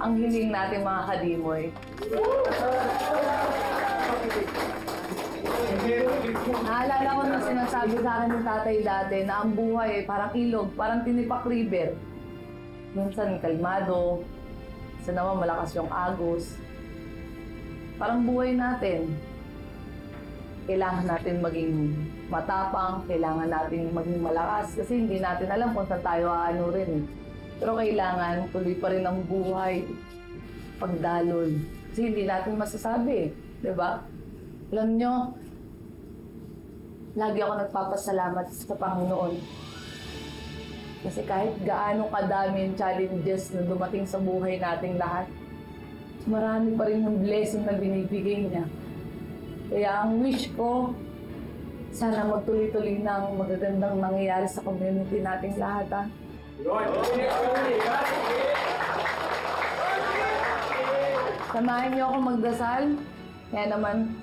ang hiling natin mga kadimoy. Naalala ko na sinasabi sa akin ng tatay dati na ang buhay ay parang ilog, parang tinipak river. Minsan kalmado, minsan naman malakas yung agos. Parang buhay natin. Kailangan natin maging matapang, kailangan natin maging malakas kasi hindi natin alam kung saan tayo aano rin. Pero kailangan tuloy pa rin ang buhay pagdalon. Kasi hindi natin masasabi, di ba? Alam nyo, lagi ako nagpapasalamat sa Panginoon. Kasi kahit gaano kadami yung challenges na dumating sa buhay nating lahat, marami pa rin yung blessing na binibigay niya. Kaya ang wish ko, sana magtuloy-tuloy ng magagandang nangyayari sa community nating lahat. Ha? Samahan niyo ako magdasal. Kaya naman,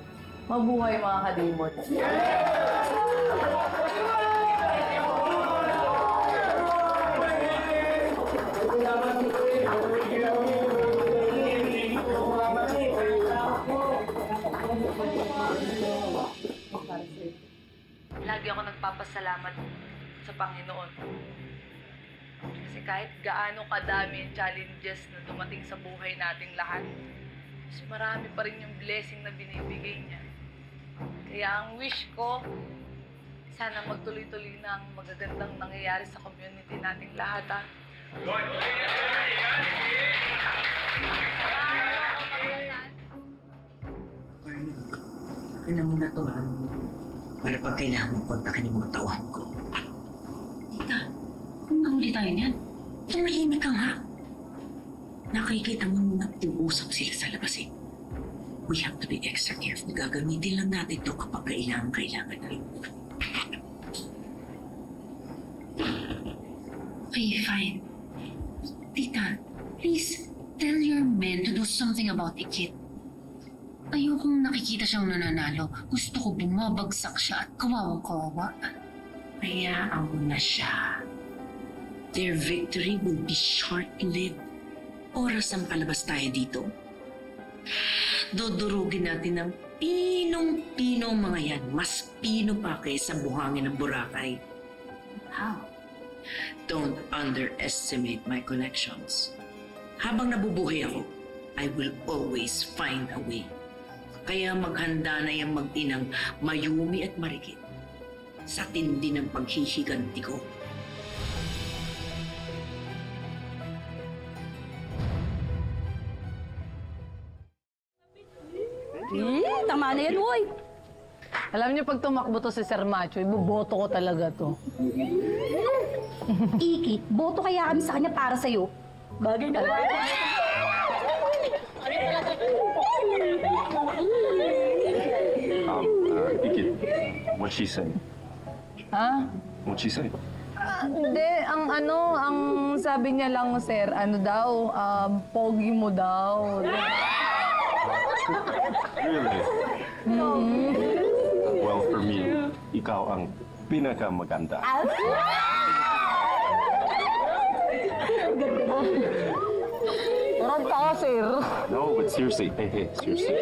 mabuhay mga kadimot. Lagi ako nagpapasalamat sa Panginoon. Kasi kahit gaano kadami yung challenges na dumating sa buhay nating lahat, mas marami pa rin yung blessing na binibigay niya. Kaya ang wish ko, sana magtuloy-tuloy na ang magagandang nangyayari sa community nating lahat. Ha? Ano muna to, ha? Wala pag kailangan mong kontakin yung mga tauhan ko. Tita, kung nahuli tayo niyan, tumahimik ka nga. Nakikita mo na usap sila sa labas eh. We have to be extra careful. Gagamitin lang natin ito kapag kailangan na. Okay, fine. Tita, please tell your men to do something about Ikit. Ayokong nakikita siyang nananalo. Gusto ko bumabagsak siya at kawawang-kawawa. Hayaan mo na siya. Their victory will be short-lived. Oras ang palabas tayo dito. Dudurugin natin ng pinong-pino mga yan. Mas pino pa kaysa buhangin ng Boracay. How? Don't underestimate my connections. Habang nabubuhay ako, I will always find a way. Kaya maghanda na yung mag-inang Mayumi at Marikit sa tindi ng paghihiganti ko. Tama na yan, uy! Alam niyo, pag tumakbo to si Sir Macho, iboboto ko talaga to. Iki, boto kaya kami sa kanya para sa'yo. Bagay na ba? Ikit, what'd she say? Ha? What'd she say? Hindi, ang sabi niya lang, sir, pogi mo daw. Really? Well, for me, ikaw ang pinakamaganda. Parang ka, sir. No, but seriously, hey, seriously.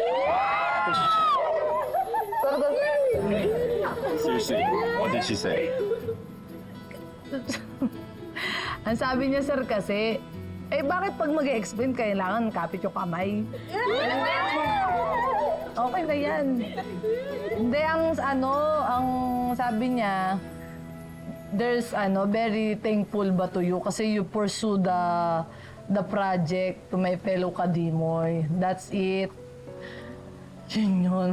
Seriously, what did she say? Ang sabi niya, sir, kasi, bakit pag mag-explain, kailangan kapit yung kamay? Okay na yan. Hindi, ang sabi niya, there's very thankful ba to you kasi you pursue the project to my fellow Kadimoy. That's it. Yun yun.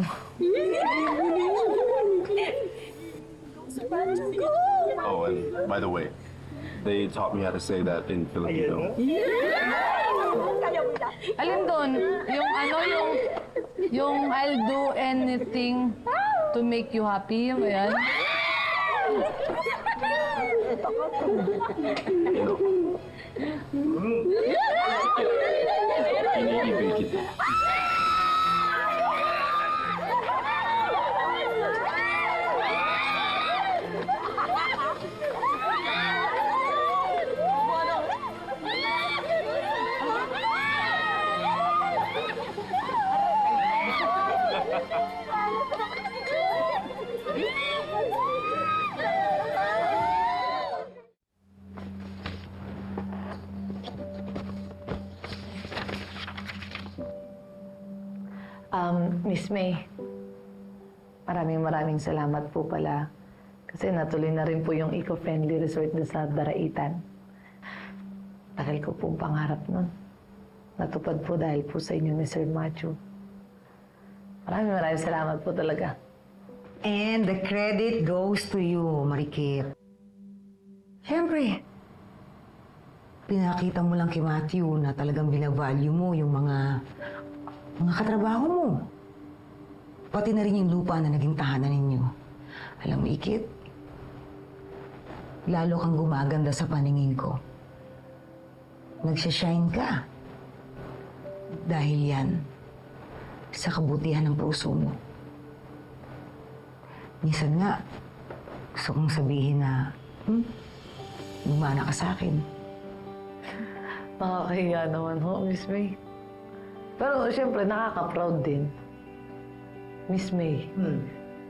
Oh, and by the way, they taught me how to say that in Filipino. Alin doon? Yung I'll do anything to make you happy. Yung ba yan? Iniibig kita. Miss May, maraming salamat po pala kasi natuloy na rin po yung eco-friendly resort na sa Daraitan. Tagal ko pong pangarap nun. Natupad po dahil po sa inyo ni Sir Macho. Maraming salamat po talaga. And the credit goes to you, Marikit. Siyempre, pinakita mo lang kay Matthew na talagang binavalue mo yung mga katrabaho mo. Pati na rin yung lupa na naging tahanan ninyo. Alam mo, Ikit, lalo kang gumaganda sa paningin ko. Nagsashine ka. Dahil yan sa kabutihan ng puso mo. Minsan nga, gusto kong sabihin na, gumana ka sa akin. Nakakahiya naman ho, Miss May. Pero siyempre, nakaka-proud din. Miss May.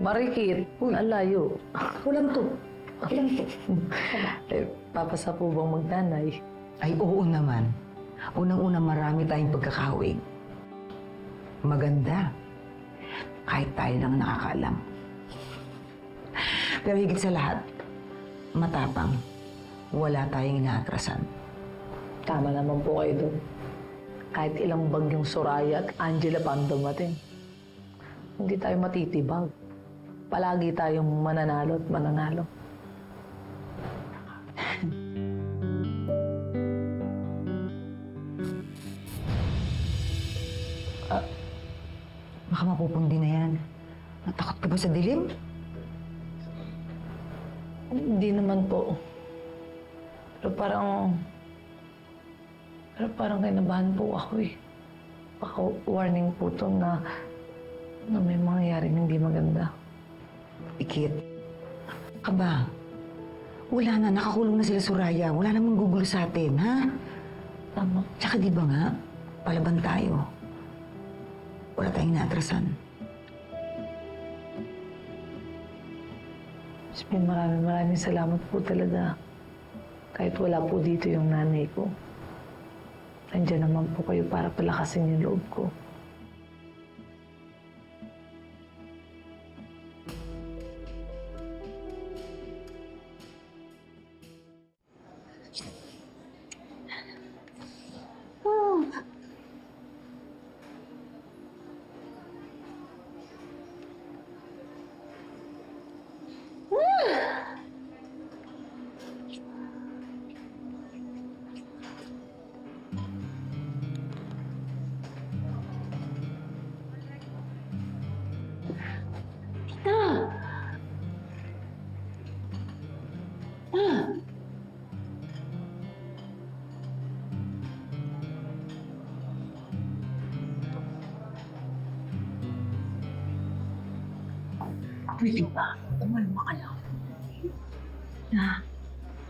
Marikit. Ang layo. Kulang to. Papasa po bang magnanay? Ay, oo naman. Unang-una, marami tayong pagkakahawig. Maganda. Kahit tayo lang nakakaalam. Pero higit sa lahat, matapang. Wala tayong inaatrasan. Tama naman po kayo doon. Kahit ilang bagyong Soraya at Angela pa ang dumating, hindi tayo matitibag. Palagi tayong mananalo at mananalo. Baka mapupundi na yan. Natakot ka ba sa dilim? Hindi naman po. Pero parang kinabahan po ako eh. Baka warning po to na may mangyayaring hindi maganda. Ikit. Aba, wala na. Nakakulong na sila Soraya. Wala namang gugulo sa atin, ha? Tama. Tsaka di ba nga, palaban tayo. Wala tayong naatrasan. Miss May, maraming salamat po talaga. Kahit wala po dito yung nanay ko. Nandiyan naman po kayo para palakasin yung loob ko. Pwede ba? Umalma ka lang. Na,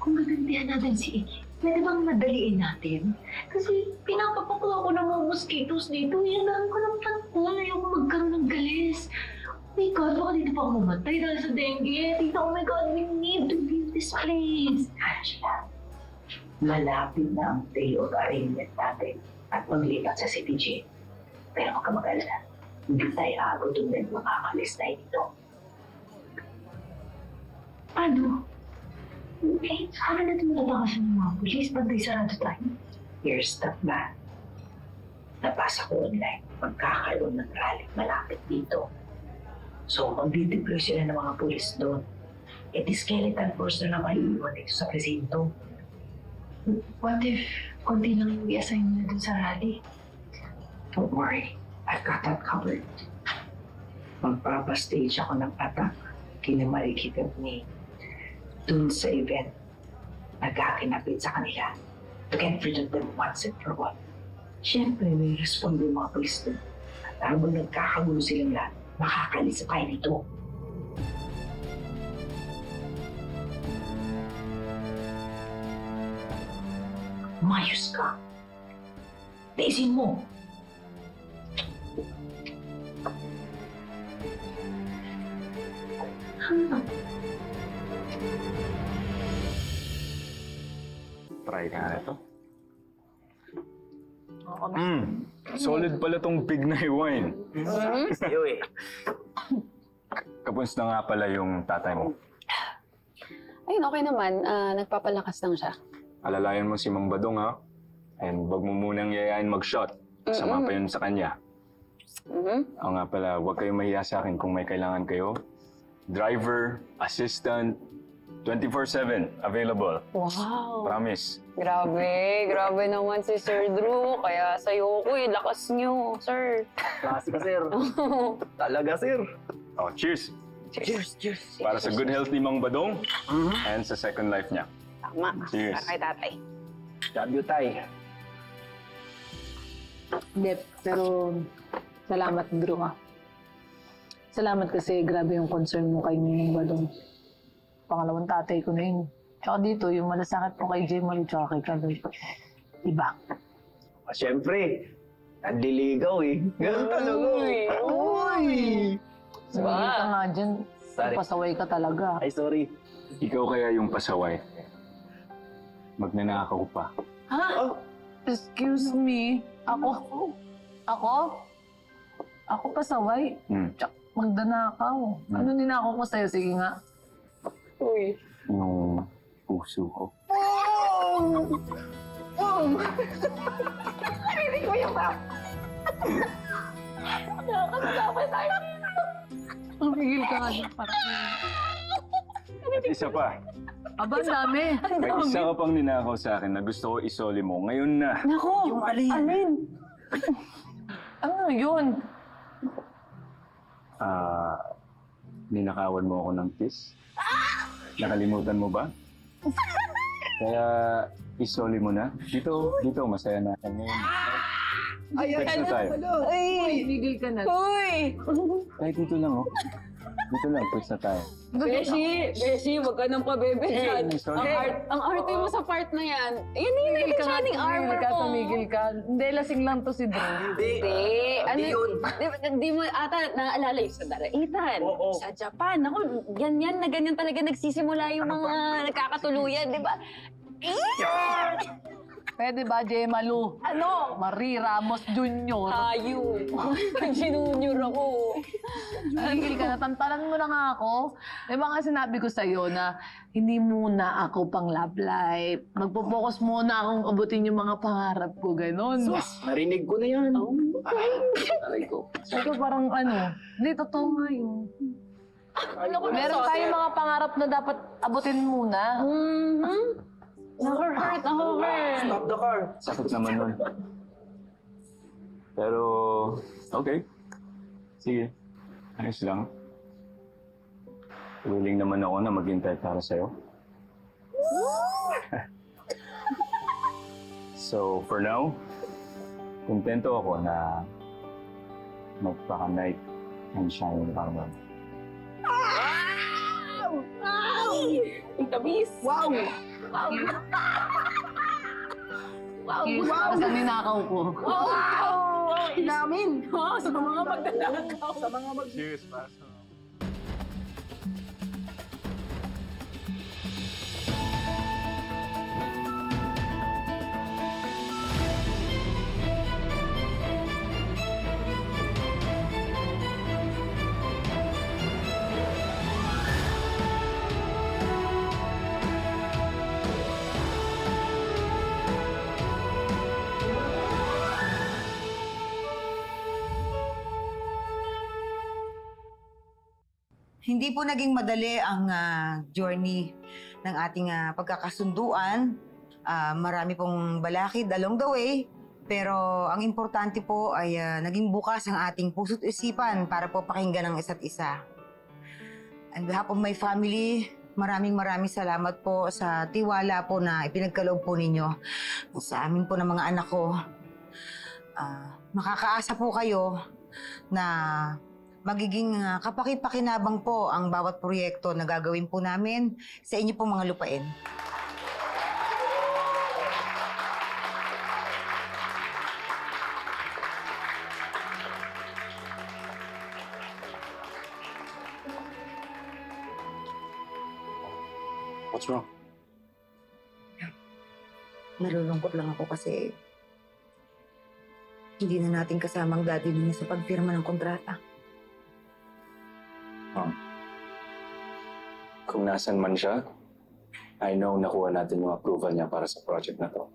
kung gagantihan natin si Iki, pwede bang madaliin natin? Kasi pinapapakla ko ng mga mosquitoes dito. Yan ko ng panton. Ayoko magkaroon ng galis. Oh my God, baka dito pa ako mamatay dahil sa dengue. Tita, oh my God, we need to leave this place. Angela, malapit na ang day of arraignment natin at maglipat sa CTG. Pero huwag ka mag-alala. Hindi tayo aagutong din makakalis tayo dito. Ano? Eh, saan na natin matatakasan ng mga pulis? Bantay sarado tayo. Here's the plan. Nabasa ko online, magkakaroon ng rally malapit dito. So, magdideploy sila ng mga pulis doon. E di skeleton force na naman iiwan dito sa presinto. What if konti lang yung i-assign na dun sa rally? Don't worry, I've got that covered. Magpapastage ako ng attack kina Marikita ni dun sa event. Nagkakinapit sa kanila to get rid of them once and for all. Siyempre, may respond yung mga polis doon. At habang nagkakagulo silang lahat, makakalis tayo dito. Mayos ka. Tiisin mo. Try ka na ito. Solid pala tong Pignay wine. Iyo eh. Kapusta nga pala yung tatay mo. Ayun, okay naman. Nagpapalakas lang siya. Alalayan mo si Mang Badong ha. And wag mo munang yayain mag-shot. Sama pa yun sa kanya. Oo nga pala, huwag kayong mahiya sa akin kung may kailangan kayo. Driver, assistant, 24/7 available. Wow! Promise. Grabe naman si Sir Drew. Kaya sa'yo ko lakas niyo, sir. Klase ka, sir. Talaga, sir. Oh, cheers! Cheers. Para sa good health ni Mang Badong and sa second life niya. Tama. Cheers. Para kay tatay. Love you, tay. Hindi, pero salamat, Drew, ha. Salamat kasi grabe yung concern mo kay Ninong Badong. Pangalawang tatay ko na yun. Tsaka dito, yung malasakit po kay J. Malu tsaka kay Kaloy. Iba. Siyempre, nandiligaw eh. Ganun talaga. Uy! Sabihin ka nga dyan, Sorry. pasaway ka talaga. Ay, sorry. Ikaw kaya yung pasaway. Magnanakaw pa. Ha? Excuse me? Ako? Ako pasaway? Tsak, magdanakaw. Ano ninakaw ko sa'yo? Sige nga. Uy! Yung puso ko. Narinig mo yung tap! Nakakasama tayo dito! Pumigil ka nga dyan para. At isa pa. Aba, ang dami. May isa ka pang ninakaw sa akin na gusto ko isoli mo. Ngayon na. Nako! Yung alin? Alin? Ano yun? Ninakawan mo ako ng kiss. Nakalimutan mo ba? Kaya isoli mo na. Dito, masaya na ako ngayon. Text na tayo. Uy, pumigil ka na. Kahit dito lang, oh. Dito lang, text na tayo. Beshi, wag ka nang pabebe dyan. Ang arte mo sa part na yan. Yan yung naging shining armor ka, mo. tumigil ka. Hindi, lasing lang to si Drew. Hindi. Ano yun? Di mo ata naaalala yung sa daraitan. Sa Japan. Ako, ganyan na ganyan talaga nagsisimula yung mga nagkakatuluyan, di ba? Pwede ba, J. Malu? Ano? Marie Ramos Jr. Tayo. Junior ako. Tumigil ka na, tantalan mo na nga ako. Di ba nga sinabi ko sa'yo na hindi muna ako pang love life. Magpo-focus muna akong abutin yung mga pangarap ko, ganon. Narinig ko na yan. Aray ko. Ikaw parang hindi, totoo nga yun. Meron tayong mga pangarap na dapat abutin muna. Nakahurt. Stop the car. Sakit naman nun. Pero, okay. Sige. Ayos lang. Willing naman ako na maghintay para sa'yo. So, for now, kontento ako na magpaka-night and shining armor. Ang tamis. Wow! Here's para sa ninakaw ko. Namin! Sa mga magdadakaw. Cheers, Pastor. Hindi po naging madali ang journey ng ating pagkakasunduan. Marami pong balakid along the way. Pero ang importante po ay naging bukas ang ating puso't isipan para po pakinggan ang isa't isa. On behalf of my family, maraming salamat po sa tiwala po na ipinagkaloob po ninyo sa amin po ng mga anak ko. Makakaasa po kayo na magiging kapaki-pakinabang po ang bawat proyekto na gagawin po namin sa inyo pong mga lupain. What's wrong? Nalulungkot lang ako kasi hindi na natin kasama ang daddy niya sa pagpirma ng kontrata. Kung nasan man siya, I know nakuha natin yung approval niya para sa project na to.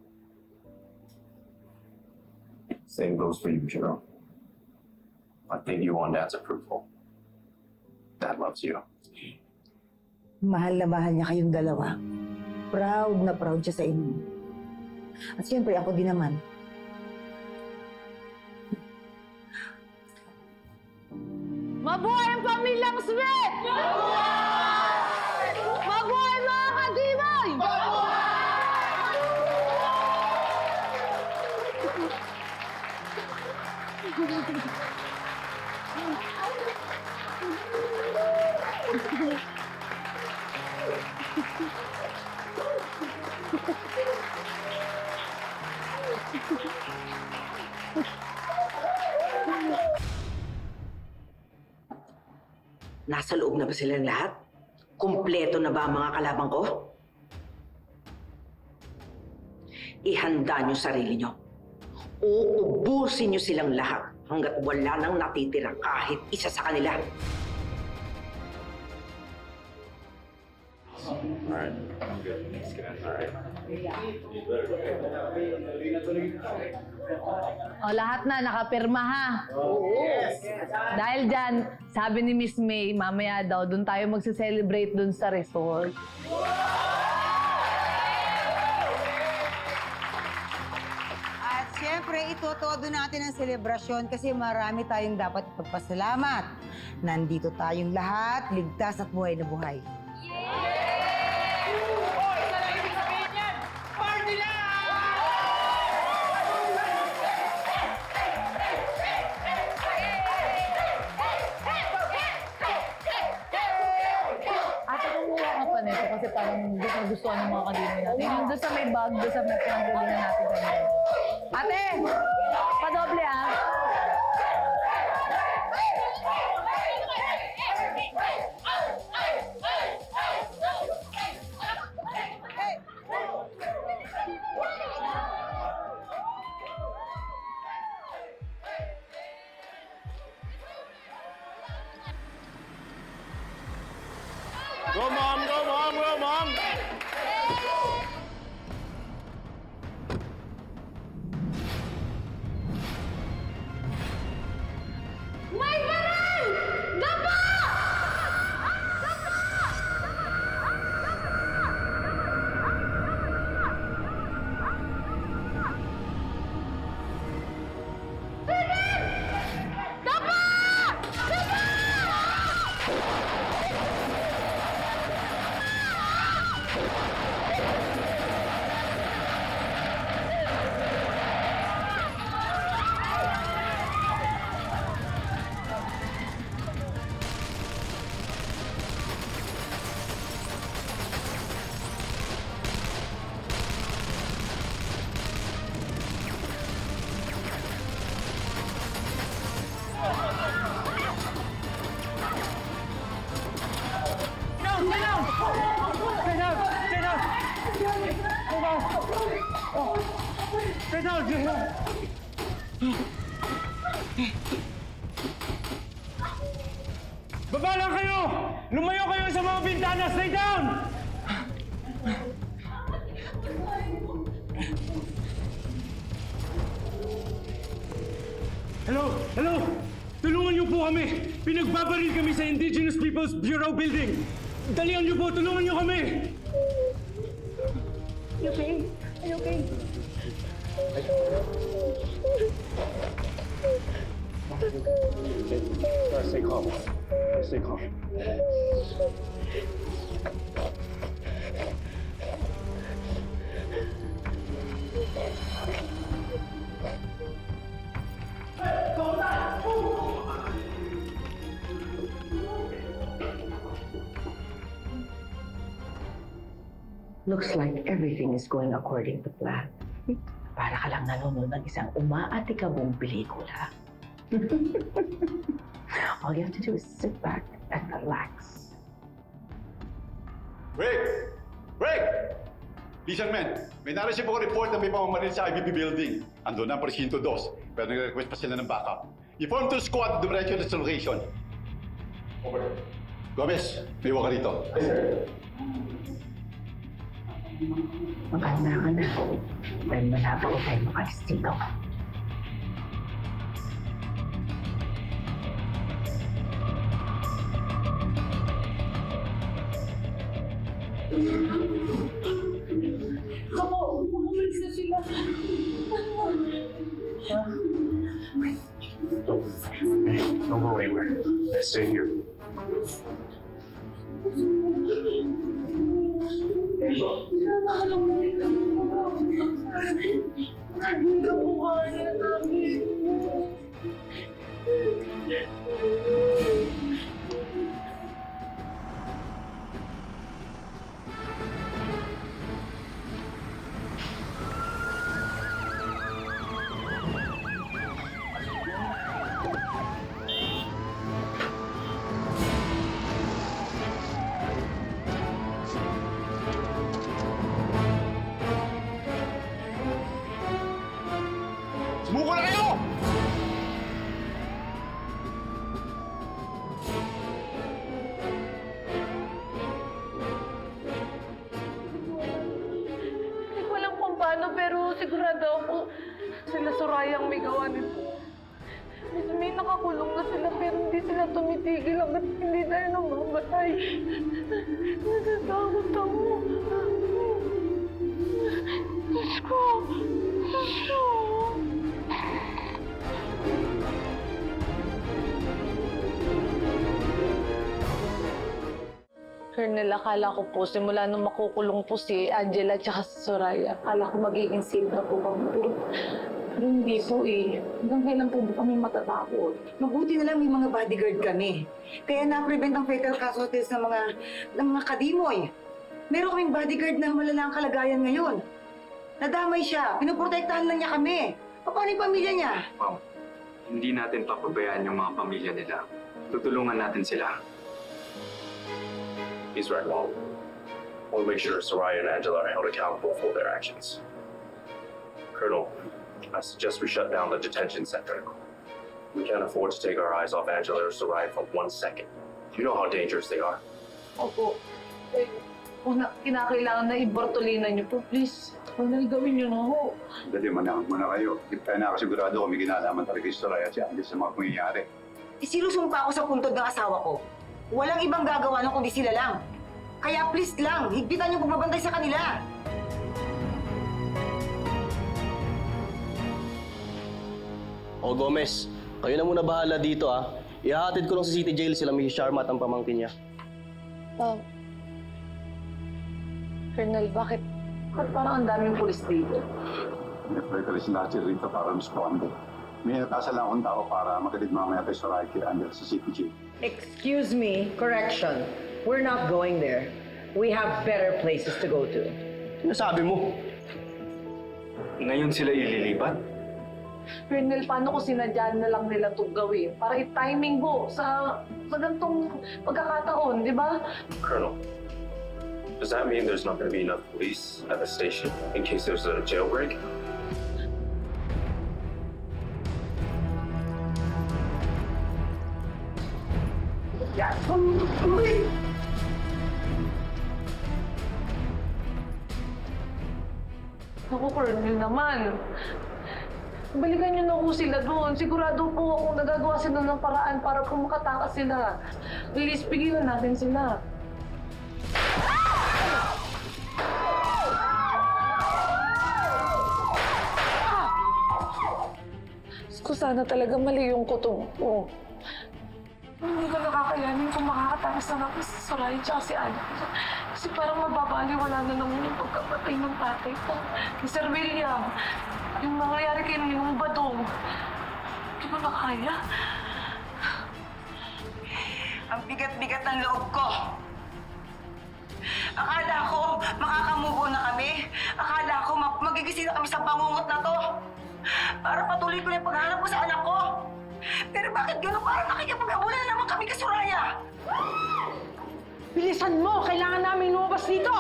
Same goes for you, Jerome. I think you want Dad's approval. Dad loves you. Mahal na mahal niya kayong dalawa. Proud na proud siya sa inyo. At siyempre, ako din naman. Mabuhay ang pamilyang Smith! Mabuhay mga kadimay! Nasa loob na ba silang lahat? Kumpleto na ba ang mga kalabang ko? Ihanda niyo sarili niyo. Uubusin niyo silang lahat hanggat wala nang natitira kahit isa sa kanila. Alright. I'm good. Alright. O, lahat na nakapirma ha. Dahil dyan, sabi ni Miss May, mamaya daw, doon tayo magse-celebrate doon sa resort. At siyempre, itotodo natin ang selebrasyon kasi marami tayong dapat ipagpasalamat. Nandito tayong lahat, ligtas at buhay na buhay. Ate, kumuha ka pa nito kasi parang gusto ng mga kadinoy natin. Yung doon sa may bag, doon sa may pinanggalingan natin kanina. Ate! Padoble ah! Go, Mom! Go, Mom! Go, Mom! May baral! Dapa! Baba lang kayo! Lumayo kayo sa mga bintana! Stay down! Hello? Hello? Tulungan niyo po kami! Pinagbabaril kami sa Indigenous Peoples Bureau Building! Dalian niyo po! Tulungan niyo kami! Stay calm. Stay calm. Looks like everything is going according to plan. Para ka lang nanonood ng isang umaatikabong pelikula. All you have to do is sit back and relax. Break! Break! Listen, men. May na-receive ako report na may pamamaril sa IBP building. Ando na ang presinto 2, pero nag-request pa sila ng backup. Inform to squad diretso sa location. Over. Gomez, may iwan ka rito. Yes, sir. Maganda ka na. Dahil malapit ko tayo makalis dito. Don't go anywhere. Stay here. Sumuko na kayo! Hindi ko alam kung paano, pero sigurado ako sila Soraya ang may gawa nito. Miss May, nakakulong na sila pero hindi sila tumitigil hanggat hindi tayo namamatay. Natatakot ako. Diyos ko. Diyos ko. Colonel, akala ko po, simula nung makukulong po si Angela at si Soraya, akala ko magiging safe na po kami. Pero hindi po eh. Hanggang kailan po ba kami matatakot? Mabuti na lang may mga bodyguard kami. Kaya na-prevent ang fatal casualties ng mga kadimoy. Meron kaming bodyguard na malala ang kalagayan ngayon. Nadamay siya. Pinoprotektahan lang niya kami. Paano yung pamilya niya? Ma'am, hindi natin papabayaan yung mga pamilya nila. Tutulungan natin sila. He's right, Mom. We'll make sure Soraya and Angela are held accountable for their actions. Colonel, I suggest we shut down the detention center. We can't afford to take our eyes off Angela or Soraya for 1 second. You know how dangerous they are. Opo. Eh, kung kinakailangan na ibortolina niyo po, please. Colonel, gawin niyo na ho. Dali, manakot muna kayo. Hindi tayo nakasigurado kung may ginalaman talaga si Soraya at si Angel sa mga pangyayari. Isinusumpa ako sa puntod ng asawa ko. Walang ibang gagawa nun kundi sila lang. Kaya please lang, higpitan yung pagbabantay sa kanila. O Gomez, kayo na muna bahala dito ah. Ihahatid ko lang sa City Jail sila Mrs. Sharma at ang pamangkin niya. Colonel, bakit parang ang daming pulis dito? Nag-prekalis lahat sila rito para responde. May natasa lang akong tao para magalit mamaya kay Soraya kay Angel sa CPG. Excuse me, correction. We're not going there. We have better places to go to. Sinasabi mo? Ngayon sila ililipat? Colonel, paano kung sinadyan na lang nila ito gawin? Para i-timing mo sa ganitong pagkakataon, di ba? Colonel, does that mean there's not going to be enough police at the station in case there's a jailbreak? Ako, Colonel naman. Balikan niyo na po sila doon. Sigurado po akong nagagawa sila ng paraan para po makatakas sila. Please, bigyan natin sila. Kung sana talaga mali yung kutob ko. Hindi ko nakakayanin kung makakatakas na ako sa Soraya at si Ana. Kasi parang mababaliwala na naman yung pagkapatay ng tatay ko. Ni Sir William. Yung nangyayari kay Ninong Badong. Hindi ko na kaya. Ang bigat-bigat ng loob ko. Akala ko makakamubo na kami. Akala ko magigising na kami sa bangungot na to. Para patuloy ko na yung paghahanap ko sa anak ko. Pero bakit gano'n? Parang nakikipag-abula na naman kami kay Soraya. Bilisan mo! Kailangan namin lumabas dito!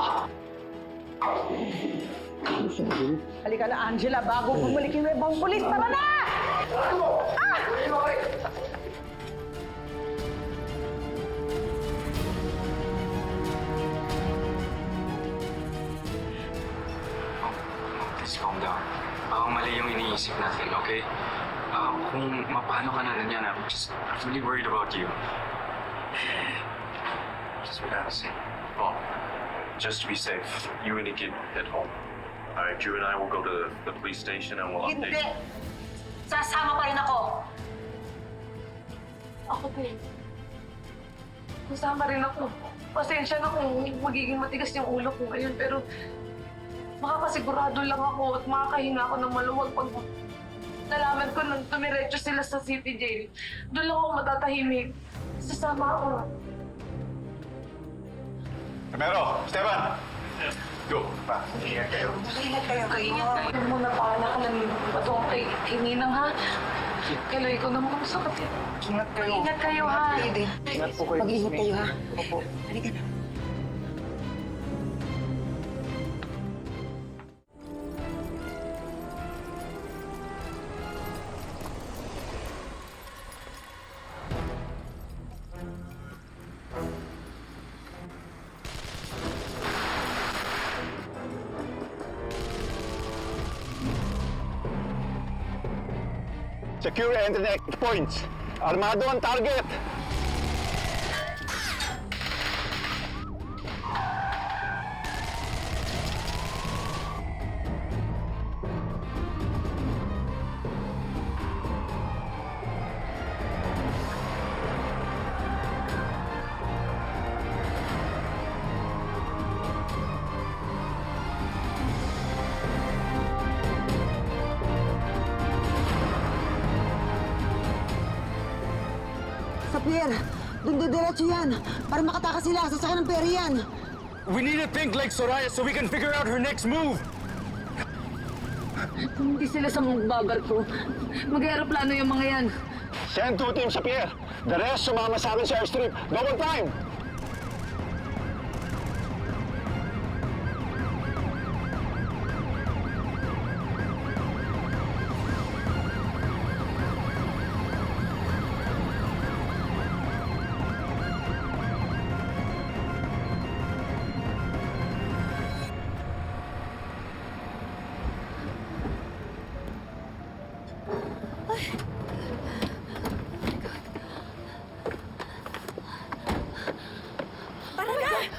Halika na, Angela, bago bumalik yung ibang pulis. Tara na! Please calm down. Baka mali yung iniisip natin, okay? Kung mapano ka na rin yan, I'm really worried about you. Just relax. Well, just to be safe, you and Ikit head home. Alright, Drew and I will go to the police station and we'll update Hindi! you. Sasama pa rin ako. Ako din. Masama rin ako. Pasensya na kung magiging matigas yung ulo ko ngayon, pero makakasigurado lang ako at makakahinga ako ng maluwag pag nalaman ko nang tumiretso sila sa city jail. Doon lang ako matatahimik. Sasama ako. Camero, Esteban! Go! Pa, ingat kayo. Ingat kayo. Huwag mo na paanak ng batong kay Ninang, ha? Kaloy ko naman sa kapit. Ingat kayo. Ingat kayo, ha? Ingat po kayo. Mag-ingat kayo, ha? Opo. Halika na. Secure entry points. Armado ang target. Sa pier, diretso yan. Para makatakas sila, sasakyan ng peri yan. We need to think like Soraya so we can figure out her next move. Kung hindi sila sa magbabar ko, mag-aeroplano yung mga yan. Send 2 teams sa pier. The rest sumama sa akin sa airstrip. Double time!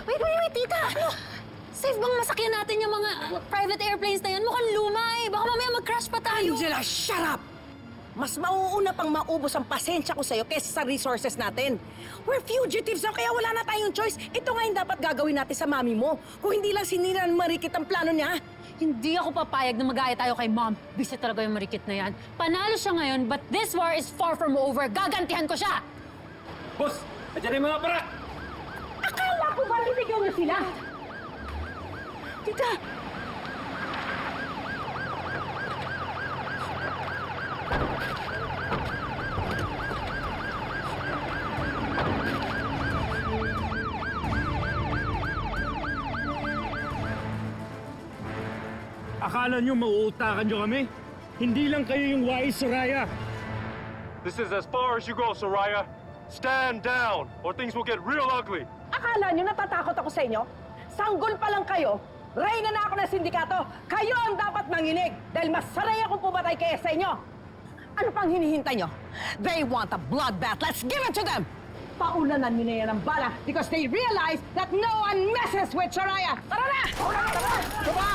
Wait, tita! Ano? Safe bang masakyan natin yung mga private airplanes na yan? Mukhang luma eh. Baka mamaya mag-crash pa tayo. Angela, shut up! Mas mauuna pang maubos ang pasensya ko sa'yo kaysa sa resources natin. We're fugitives na kaya wala na tayong choice. Ito nga yung dapat gagawin natin sa mami mo. Kung hindi lang sinira ng Marikit ang plano niya. Hindi ako papayag na mag-aaya tayo kay Mom. Busy talaga yung Marikit na yan. Panalo siya ngayon, but this war is far from over. Gagantihan ko siya! Boss, andyan yung mga parak! Akala ko ba bibigyan niyo sila? Tita! Akala nyo mauutakan nyo kami? Hindi lang kayo yung wais, Soraya. This is as far as you go, Soraya. Stand down, or things will get real ugly. Akala niyo natatakot ako sa inyo? Sanggol pa lang kayo. Reyna na ako ng sindikato. Kayo ang dapat manginig dahil mas sanay akong pumatay kaya sa inyo. Ano pang hinihintay nyo? They want a bloodbath. Let's give it to them! Paulanan nyo na yan ng bala because they realize that no one messes with Soraya. Tara na! Tara! Tara!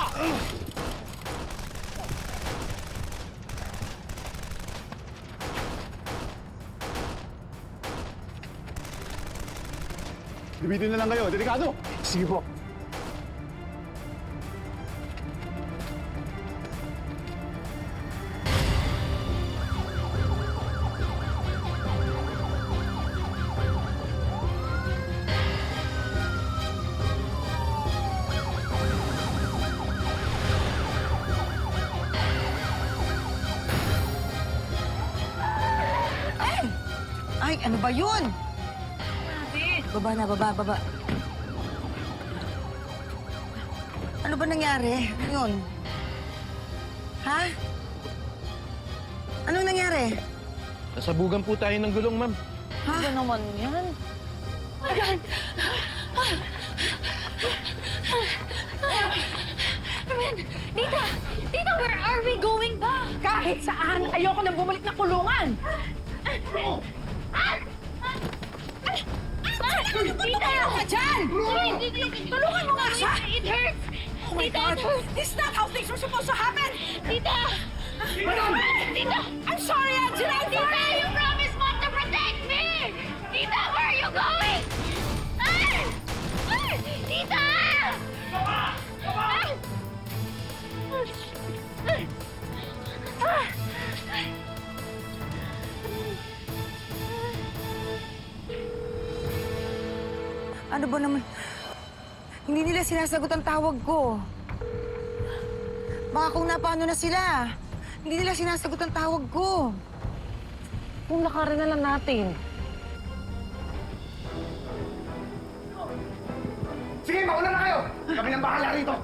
Dibitin na lang kayo. Delikado! Sige po. Ay, ano ba yun? Baba na, baba. Ano ba nangyari? Ano yun? Ha? Anong nangyari? Nasabugan po tayo ng gulong, ma'am. Ha? Ano naman yan? Tita! Tita, where are we going ba? Kahit saan, ayoko nang bumalik na kulungan! Tita! ka dyan! Tulungan mo nga siya! It hurts! Oh my Tita, God! it hurts! This is not how things were supposed to happen! Tita! Tita! I'm sorry, Angela! I'm Tita, sorry! you promised not to protect me! Tita, where are you going? Tita! Ano ba naman? Hindi nila sinasagot ang tawag ko. Baka kung napaano na sila. Hindi nila sinasagot ang tawag ko. Kung lakarin na lang natin. Sige, mauna na kayo! Kami nang bahala rito!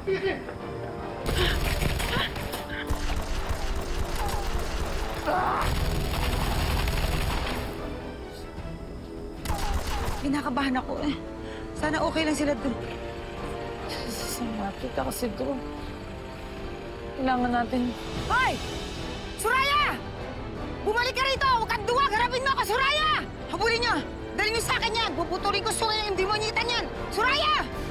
Pinakabahan ako eh. Sana okay lang sila doon. Sumapit ka kasi doon. Kailangan natin... Hoy! Soraya! Bumalik ka rito! Huwag kang duwag! Harapin mo ako, Soraya! Habulin niyo! Dalhin niyo sa akin yan! Puputulin ko sungay ng demonyitan yan! Soraya! Soraya!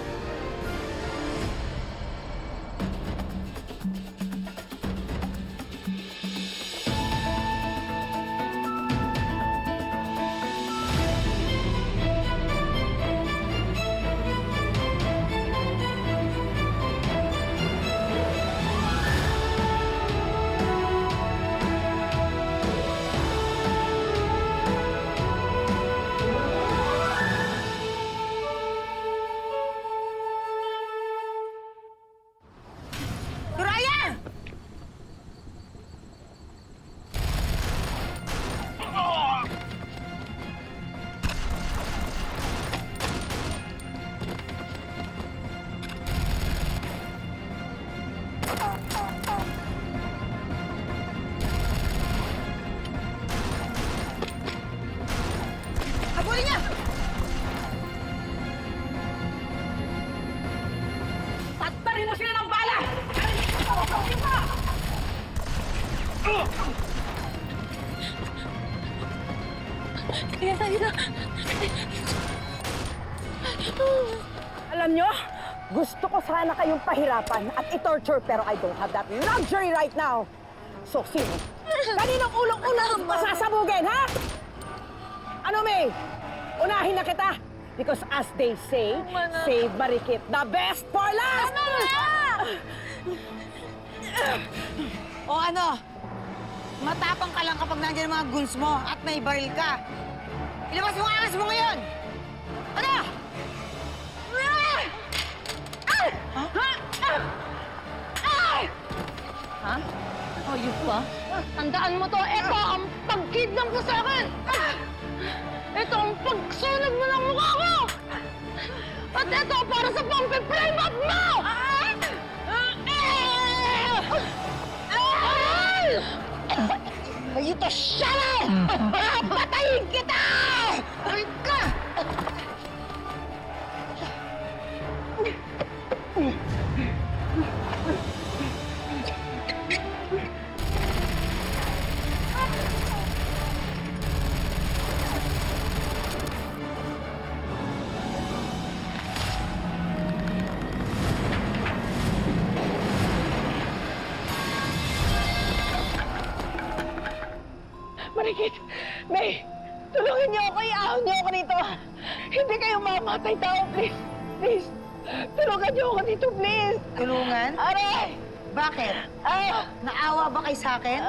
Habulin niya! Tattarin mo sila ng bala! Alam nyo, gusto ko sana kayong pahirapan at i-torture pero I don't have that luxury right now. So, sino? Kaninong ulong-ulong pasasabugin, ha? Ano, May? Unahin na kita. Because as they say, save Marikit, the best for last! O ano? Matapang ka lang kapag nandiyan ang mga guns mo at may baril ka. Ilabas mo ang angas mo ngayon! Ano? Ha? Ayos ba? Tandaan mo to, ito ang pagkidnap mo sa akin! Ito ang pagsunog mo ng mukha ko! At ito para sa pang-frame up mo! You to shut up! Patayin kita! Ay ka! May, tulungan niyo ako. Iahon niyo ako dito. Hindi kayo mamatay tao, please. Please. Tulungan niyo ako dito, please. Tulungan? Aray! Bakit? Naawa ba kayo sa akin?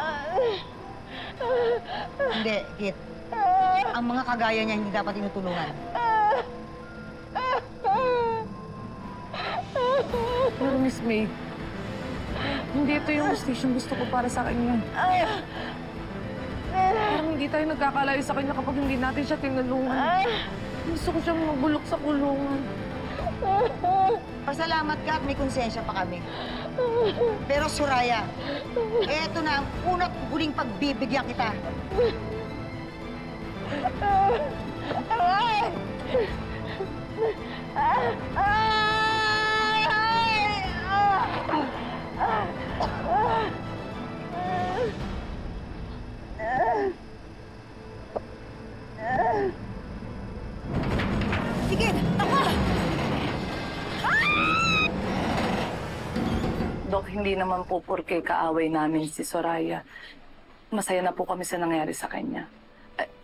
Hindi, Kit. Ang mga kagaya niya hindi dapat tinutulungan. Pero Miss May, hindi ito yung station gusto ko para sa kanya. Parang hindi tayo nagkakalayo sa kanya kapag hindi natin siya tinulungan. Gusto ko siyang mabulok sa kulungan. Pasalamat ka at may konsensya pa kami. Pero Soraya, eto na ang una't huling pagbibigyan kita. Sige, tama! Dok, hindi naman po porke kaaway namin si Soraya. Masaya na po kami sa nangyari sa kanya.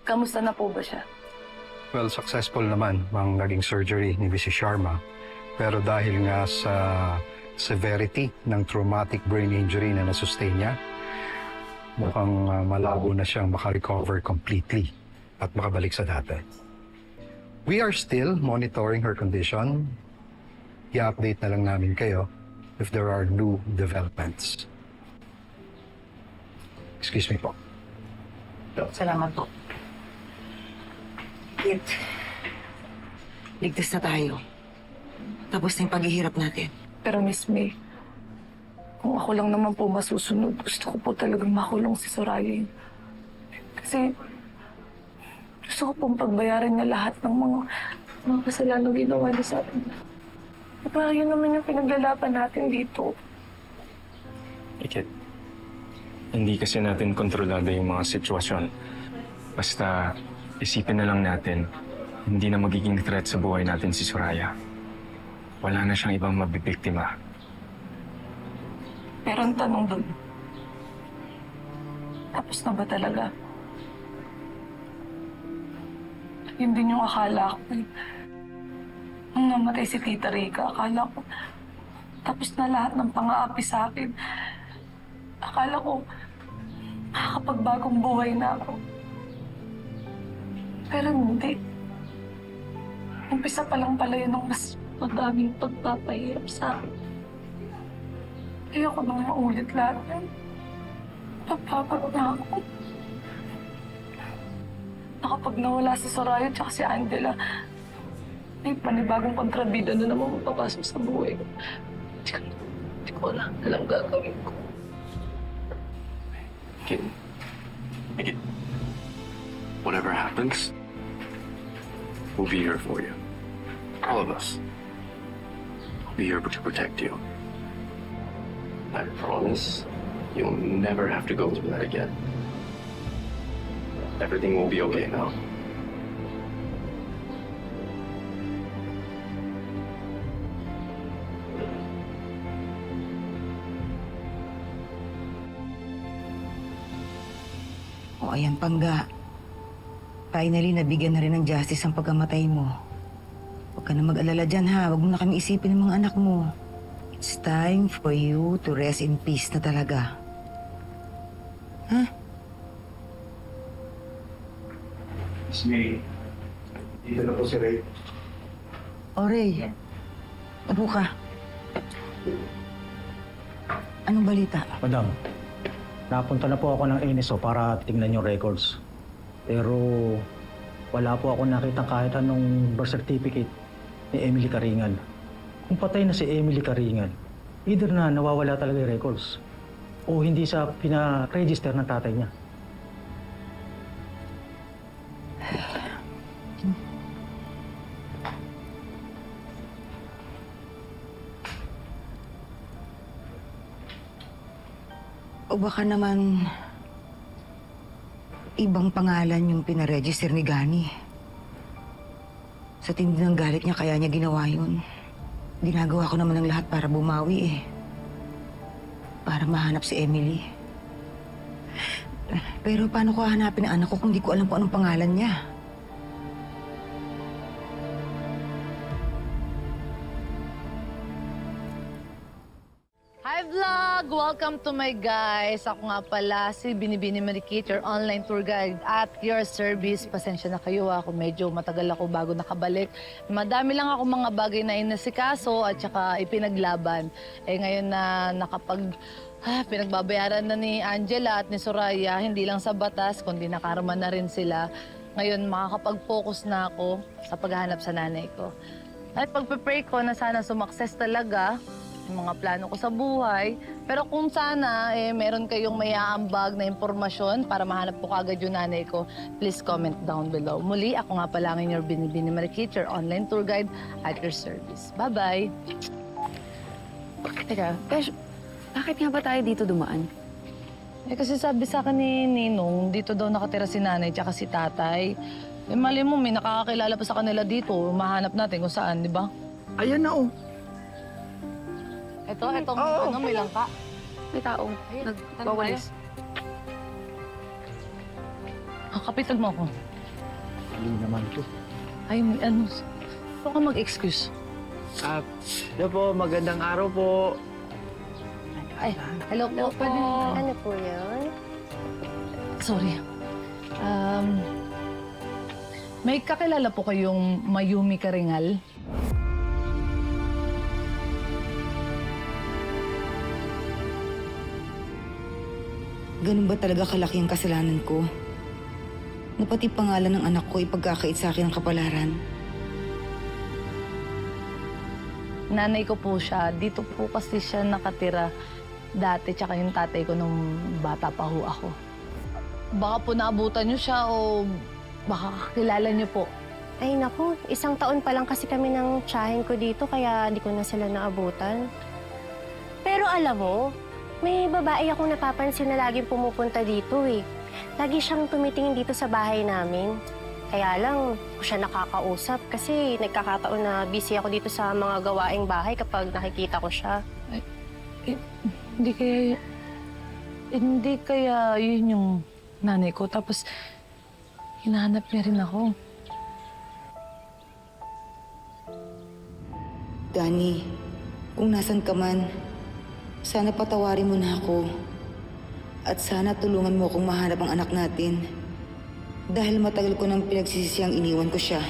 Kamusta na po ba siya? Well, successful naman ang naging surgery ni Mrs. Sharma. Pero dahil nga sa severity ng traumatic brain injury na nasustain niya, mukhang malabo na siyang makarecover completely at makabalik sa dati. We are still monitoring her condition. I-update na lang namin kayo if there are new developments. Excuse me po. Salamat po. Kit, ligtas na tayo. Tapos na yung paghihirap natin. Pero Miss May, kung ako lang naman po masusunod, gusto ko po talagang makulong si Soraya. Kasi gusto ko pong pagbayaran niya lahat ng mga kasalanang ginawa niya sa atin. Parang yun naman yung pinaglalaban natin dito. Ikit, hindi kasi natin kontrolado yung mga sitwasyon. Basta isipin na lang natin, hindi na magiging threat sa buhay natin si Soraya. Wala na siyang ibang mabibiktima. Pero ang tanong doon, tapos na ba talaga? Yun din yung akala ko. Nung namatay si Tita Rica, akala ko tapos na lahat ng pang-aapi sa akin. Akala ko makakapagbagong buhay na ako. Pero hindi. Umpisa pa lang pala yun ng mas madaming pagpapahirap sa akin. Ayoko nang maulit lahat yan. Papagod na ako. Nakapag nawala si Soraya at si Angela, may panibagong kontrabida na naman mapapasok sa buhay ko. Hindi ko alam gagawin ko. Kid, whatever happens, we'll be here for you. All of us. We'll be here to protect you. I promise you'll never have to go through that again. Everything will be okay now. O ayan, Pangga. Finally, nabigyan na rin ng justice ang pagkamatay mo. Huwag ka na mag-alala dyan, ha? Huwag mo na kami isipin ng mga anak mo. It's time for you to rest in peace na talaga. Ha? Miss May, dito na po si Ray. O, Ray. Upo ka. Anong balita? Madam, napunta na po ako ng NSO para tingnan yung records. Pero wala po ako nakita kahit anong birth certificate ni Emily Caringan. Kung patay na si Emily Caringan, either na nawawala talaga yung records o hindi sa pina-register ng tatay niya. O baka naman ibang pangalan yung pinaregister ni Gani. Sa tindi ng galit niya kaya niya ginawa yun. Ginagawa ko naman ng lahat para bumawi eh. Para mahanap si Emily. Pero paano ko hahanapin ang anak ko kung di ko alam kung anong pangalan niya? Hi vlog! Welcome to my guys. Ako nga pala si Binibini Marikit, your online tour guide at your service. Pasensya na kayo kung medyo matagal ako bago nakabalik. Madami lang ako mga bagay na inasikaso at saka ipinaglaban. Ngayon na pinagbabayaran na ni Angela at ni Soraya, hindi lang sa batas, kundi nakarma na rin sila. Ngayon makakapag-focus na ako sa paghahanap sa nanay ko. At pag-prepare ko na sana sumakses talaga yung mga plano ko sa buhay. Pero kung sana meron kayong may aambag na impormasyon para mahanap ko kagad yung nanay ko, please comment down below. Muli, ako nga pala ang inyong Binibini Marikit, your online tour guide at your service. Bye-bye! Teka, Besh, bakit nga ba tayo dito dumaan? Kasi sabi sa akin ni Ninong, dito daw nakatira si nanay tsaka si tatay. Mali mo, may nakakakilala pa sa kanila dito. Mahanap natin kung saan, di ba? Ayan na, oh. Itong may langka. May tao. Nagwawalis. Kapitan mo ako. Hindi naman to. Ay, ano? Huwag ka mag-excuse. Po, magandang araw po. Ay, hello po. Ano po yun? Sorry. May kakilala po kayong Mayumi Karingal? Ganun ba talaga kalaki ang kasalanan ko? Na pati pangalan ng anak ko ipagkakait sa akin ng kapalaran? Nanay ko po siya. Dito po kasi siya nakatira dati, tsaka yung tatay ko nung bata pa ho ako. Baka po naabutan niyo siya o baka kakilala niyo po. Ay naku, 1 taon pa lang kasi kami ng tiyahin ko dito kaya di ko na sila naabutan. Pero alam mo, may babae akong napapansin na laging pumupunta dito eh. Lagi siyang tumitingin dito sa bahay namin. Kaya lang, ko siya nakakausap kasi nagkakataon na busy ako dito sa mga gawaing bahay kapag nakikita ko siya. Hindi kaya yun yung nanay ko. Tapos, hinahanap niya rin ako. Danny, kung nasan ka man, sana patawarin mo na ako. At sana tulungan mo akong mahanap ang anak natin. Dahil matagal ko nang pinagsisisiyang iniwan ko siya.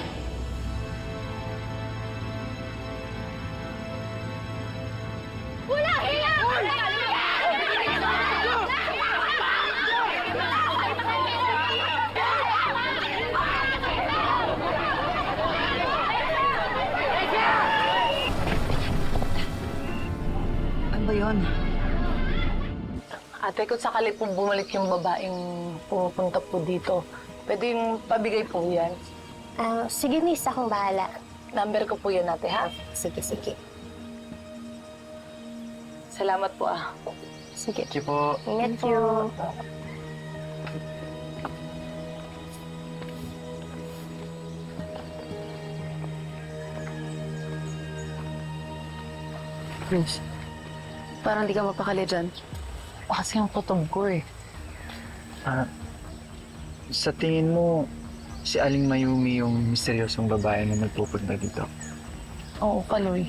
Ano ba yun? Ate, kung sakali po bumalik yung babaeng pumupunta po dito, pwede yung pabigay po yan. Sige miss, akong bahala. Number ko po yan, ate, ha? Sige, sige. Salamat po, Sige. Sige po. Ingat you. Prince, parang di ka mapakali dyan. Kasi ang kutob ko eh. Sa tingin mo, si Aling Mayumi yung misteryosong babae na nagpupunta dito? Oo, Kaloy.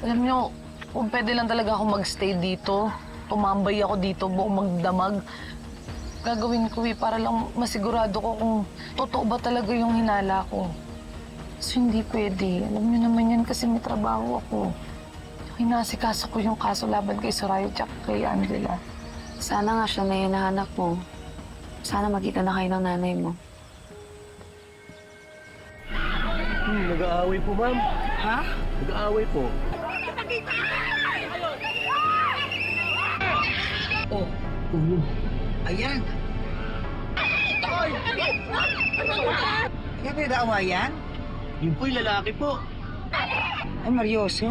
Alam niyo, kung pwede lang talaga ako magstay dito, tumambay ako dito, buong magdamag, gagawin ko para lang masigurado ko kung totoo ba talaga yung hinala ko. So hindi pwede. Alam niyo naman yan kasi may trabaho ako. Hinasikaso ko yung kaso laban kay Soraya at kay Angela. Sana nga siya na hinahanap mo. Sana magkita na kayo ng nanay mo. Nag-aaway po, ma'am. Ha? Nag-aaway po. Oh. Ayan. Kaya pinag-aawayan? Yun po yung lalaki po. Ay, Marioso.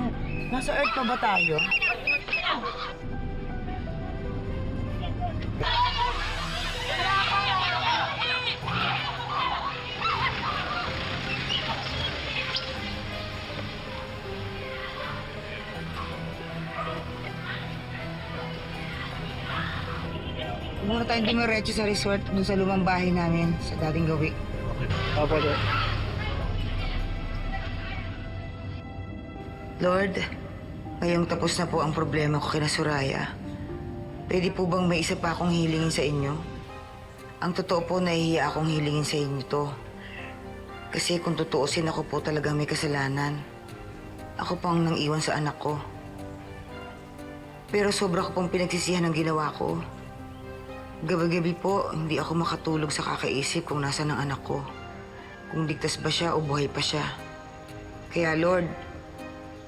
Nasa Earth pa ba tayo? muna tayong dumiretso sa resort dun sa lumang bahay namin sa dating gawi. Opo, sir. Lord, ngayong tapos na po ang problema ko kina Soraya, pwede po bang may isa pa akong hilingin sa inyo? Ang totoo po, nahihiya akong hilingin sa inyo to. Kasi kung tutuusin, ako po talagang may kasalanan. Ako pang nang iwan sa anak ko. Pero sobra ko pong pinagsisihan ng ginawa ko. Gabi-gabi po, hindi ako makatulog sa kakaisip kung nasaan ang anak ko. Kung ligtas ba siya o buhay pa siya. Kaya Lord,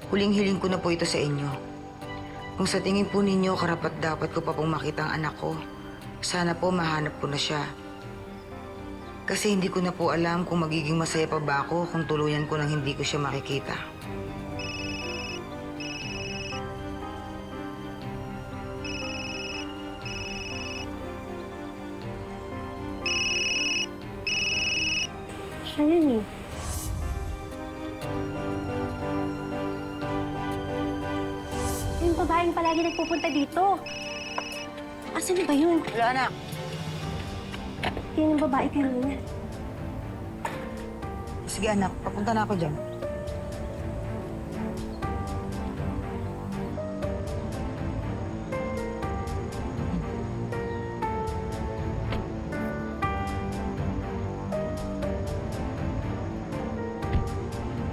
huling-hiling ko na po ito sa inyo. Kung sa tingin po ninyo, karapat-dapat ko pa pong makita ang anak ko, sana po mahanap ko na siya. Kasi hindi ko na po alam kung magiging masaya pa ba ako kung tuluyan ko nang hindi ko siya makikita. Siya yun eh. Yung babaeng palagi nagpupunta dito. Asan na ba yun? Wala, anak. Yun yung babae kanina. Sige anak, papunta na ako dyan.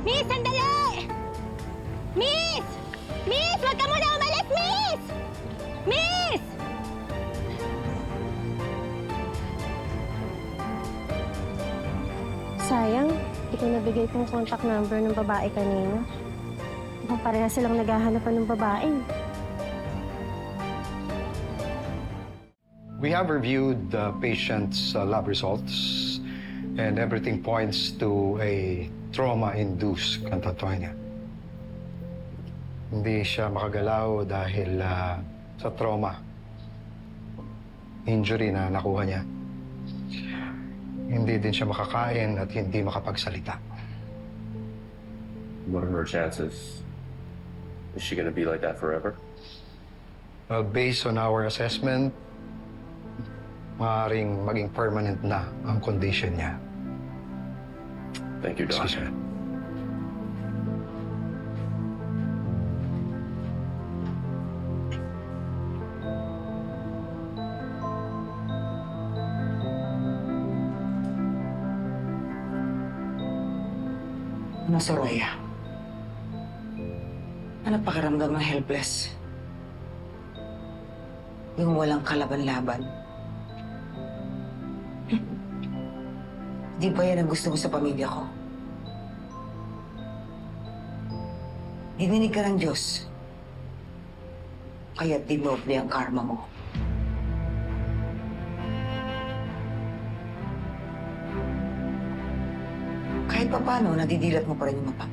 Miss, sandali! Miss! Miss, wag ka muna umalis, Miss! Miss! Sayang, hindi ko nabigay kong contact number ng babae kanina. Mukhang pareha silang naghahanapan ng babae. We have reviewed the patient's lab results and everything points to a trauma-induced catatonia. Hindi siya makagalaw dahil sa trauma, injury na nakuha niya. Hindi din siya makakain at hindi makapagsalita. What are her chances? Is she gonna be like that forever? Well, based on our assessment, maaaring maging permanent na ang condition niya. Thank you, Doc. Excuse me. Ano, Soraya? Ano pakiramdam ng helpless? Yung walang kalaban-laban? Di ba yan ang gusto mo sa pamilya ko? Dininig ka ng Diyos. Kaya dinoble ang karma mo. Kahit pa paano, nadidilat mo pa rin yung mata.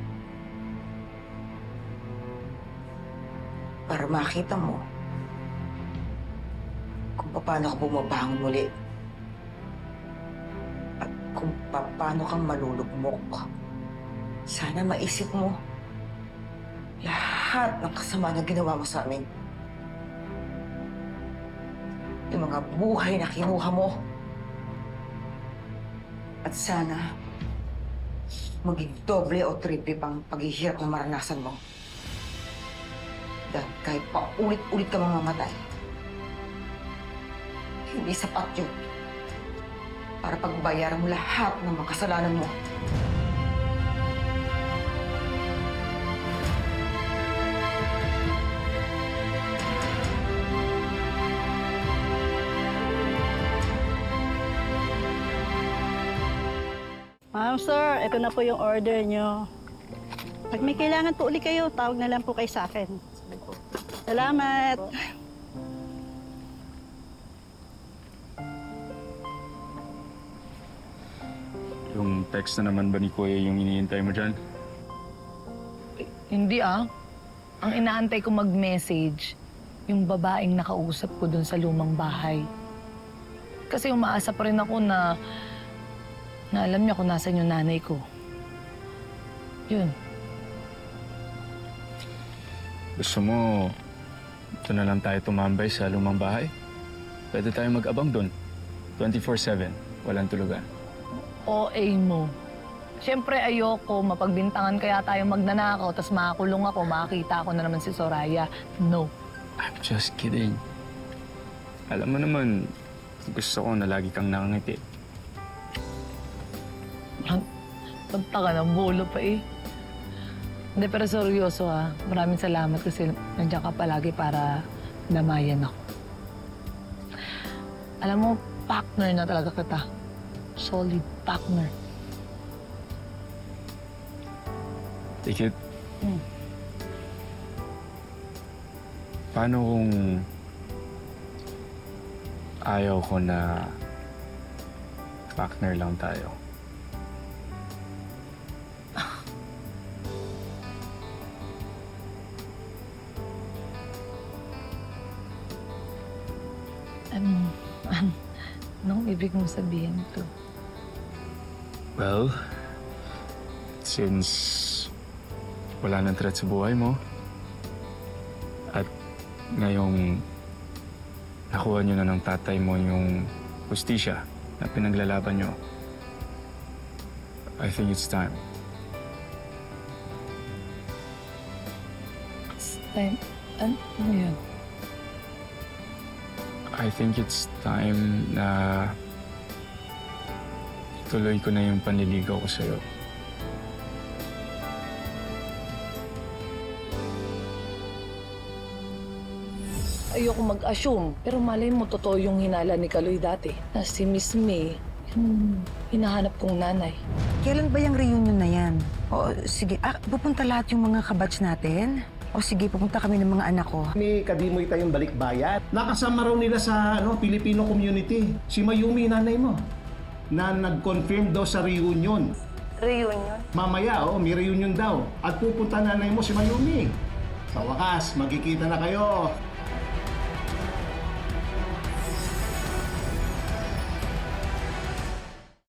Para makita mo kung paano ka bumabangon muli. At kung paano kang malulugmok. Sana maisip mo lahat ng kasama na ginawa mo sa amin. Yung mga buhay na kinuha mo. At sana maging doble o triple pang paghihirap na maranasan mo. Dahil kahit pa ulit-ulit ka mamamatay, hindi sapat yun para pagbayaran mo lahat ng mga kasalanan mo. Ma'am, sir, ito na po yung order nyo. Pag may kailangan po ulit kayo, tawag na lang po kayo sa akin. Salamat. Yung text na naman ba ni Kuya yung iniintay mo dyan? Hindi ah. Ang inaantay ko mag-message, yung babaeng nakausap ko dun sa lumang bahay. Kasi umaasa pa rin ako na alam niya kung nasan yung nanay ko. Yun. Gusto mo, ito na lang tayo tumambay sa lumang bahay? Pwede tayong mag-abang doon. 24/7. Walang tulugan. OA mo. Siyempre ayoko, mapagbintangan kaya tayo magnanakaw, tapos makakulong ako, makakita ko na naman si Soraya. No. I'm just kidding. Alam mo naman, gusto ko na lagi kang nakangiti. Punta ka ng bulo pa eh. Hindi, pero seryoso ha. Maraming salamat kasi nandiyan ka palagi para damayan ako. Alam mo, partner na talaga kita. Solid partner. Tikit, paano kung ayaw ko na partner lang tayo? Anong ibig mong sabihin to? Well, since wala nang threat sa buhay mo, at ngayong nakuha niyo na ng tatay mo yung hustisya na pinaglalaban niyo, I think it's time. It's time. Ano yun? I think it's time na tuloy ko na yung panliligaw ko sa'yo. Ayoko mag-assume, pero malay mo totoo yung hinala ni Kaloy dati na si Miss May, yung hinahanap kong nanay. Kailan ba yung reunion na yan? O sige, pupunta lahat yung mga kabatch natin? O sige, pupunta kami ng mga anak ko. May kadimoy tayong balikbayan. Nakasama raw nila sa Filipino community. Si Mayumi, nanay mo, na nag-confirm daw sa reunion. Reunion? Mamaya, may reunion daw. At pupunta nanay mo si Mayumi. Sa wakas, magkikita na kayo.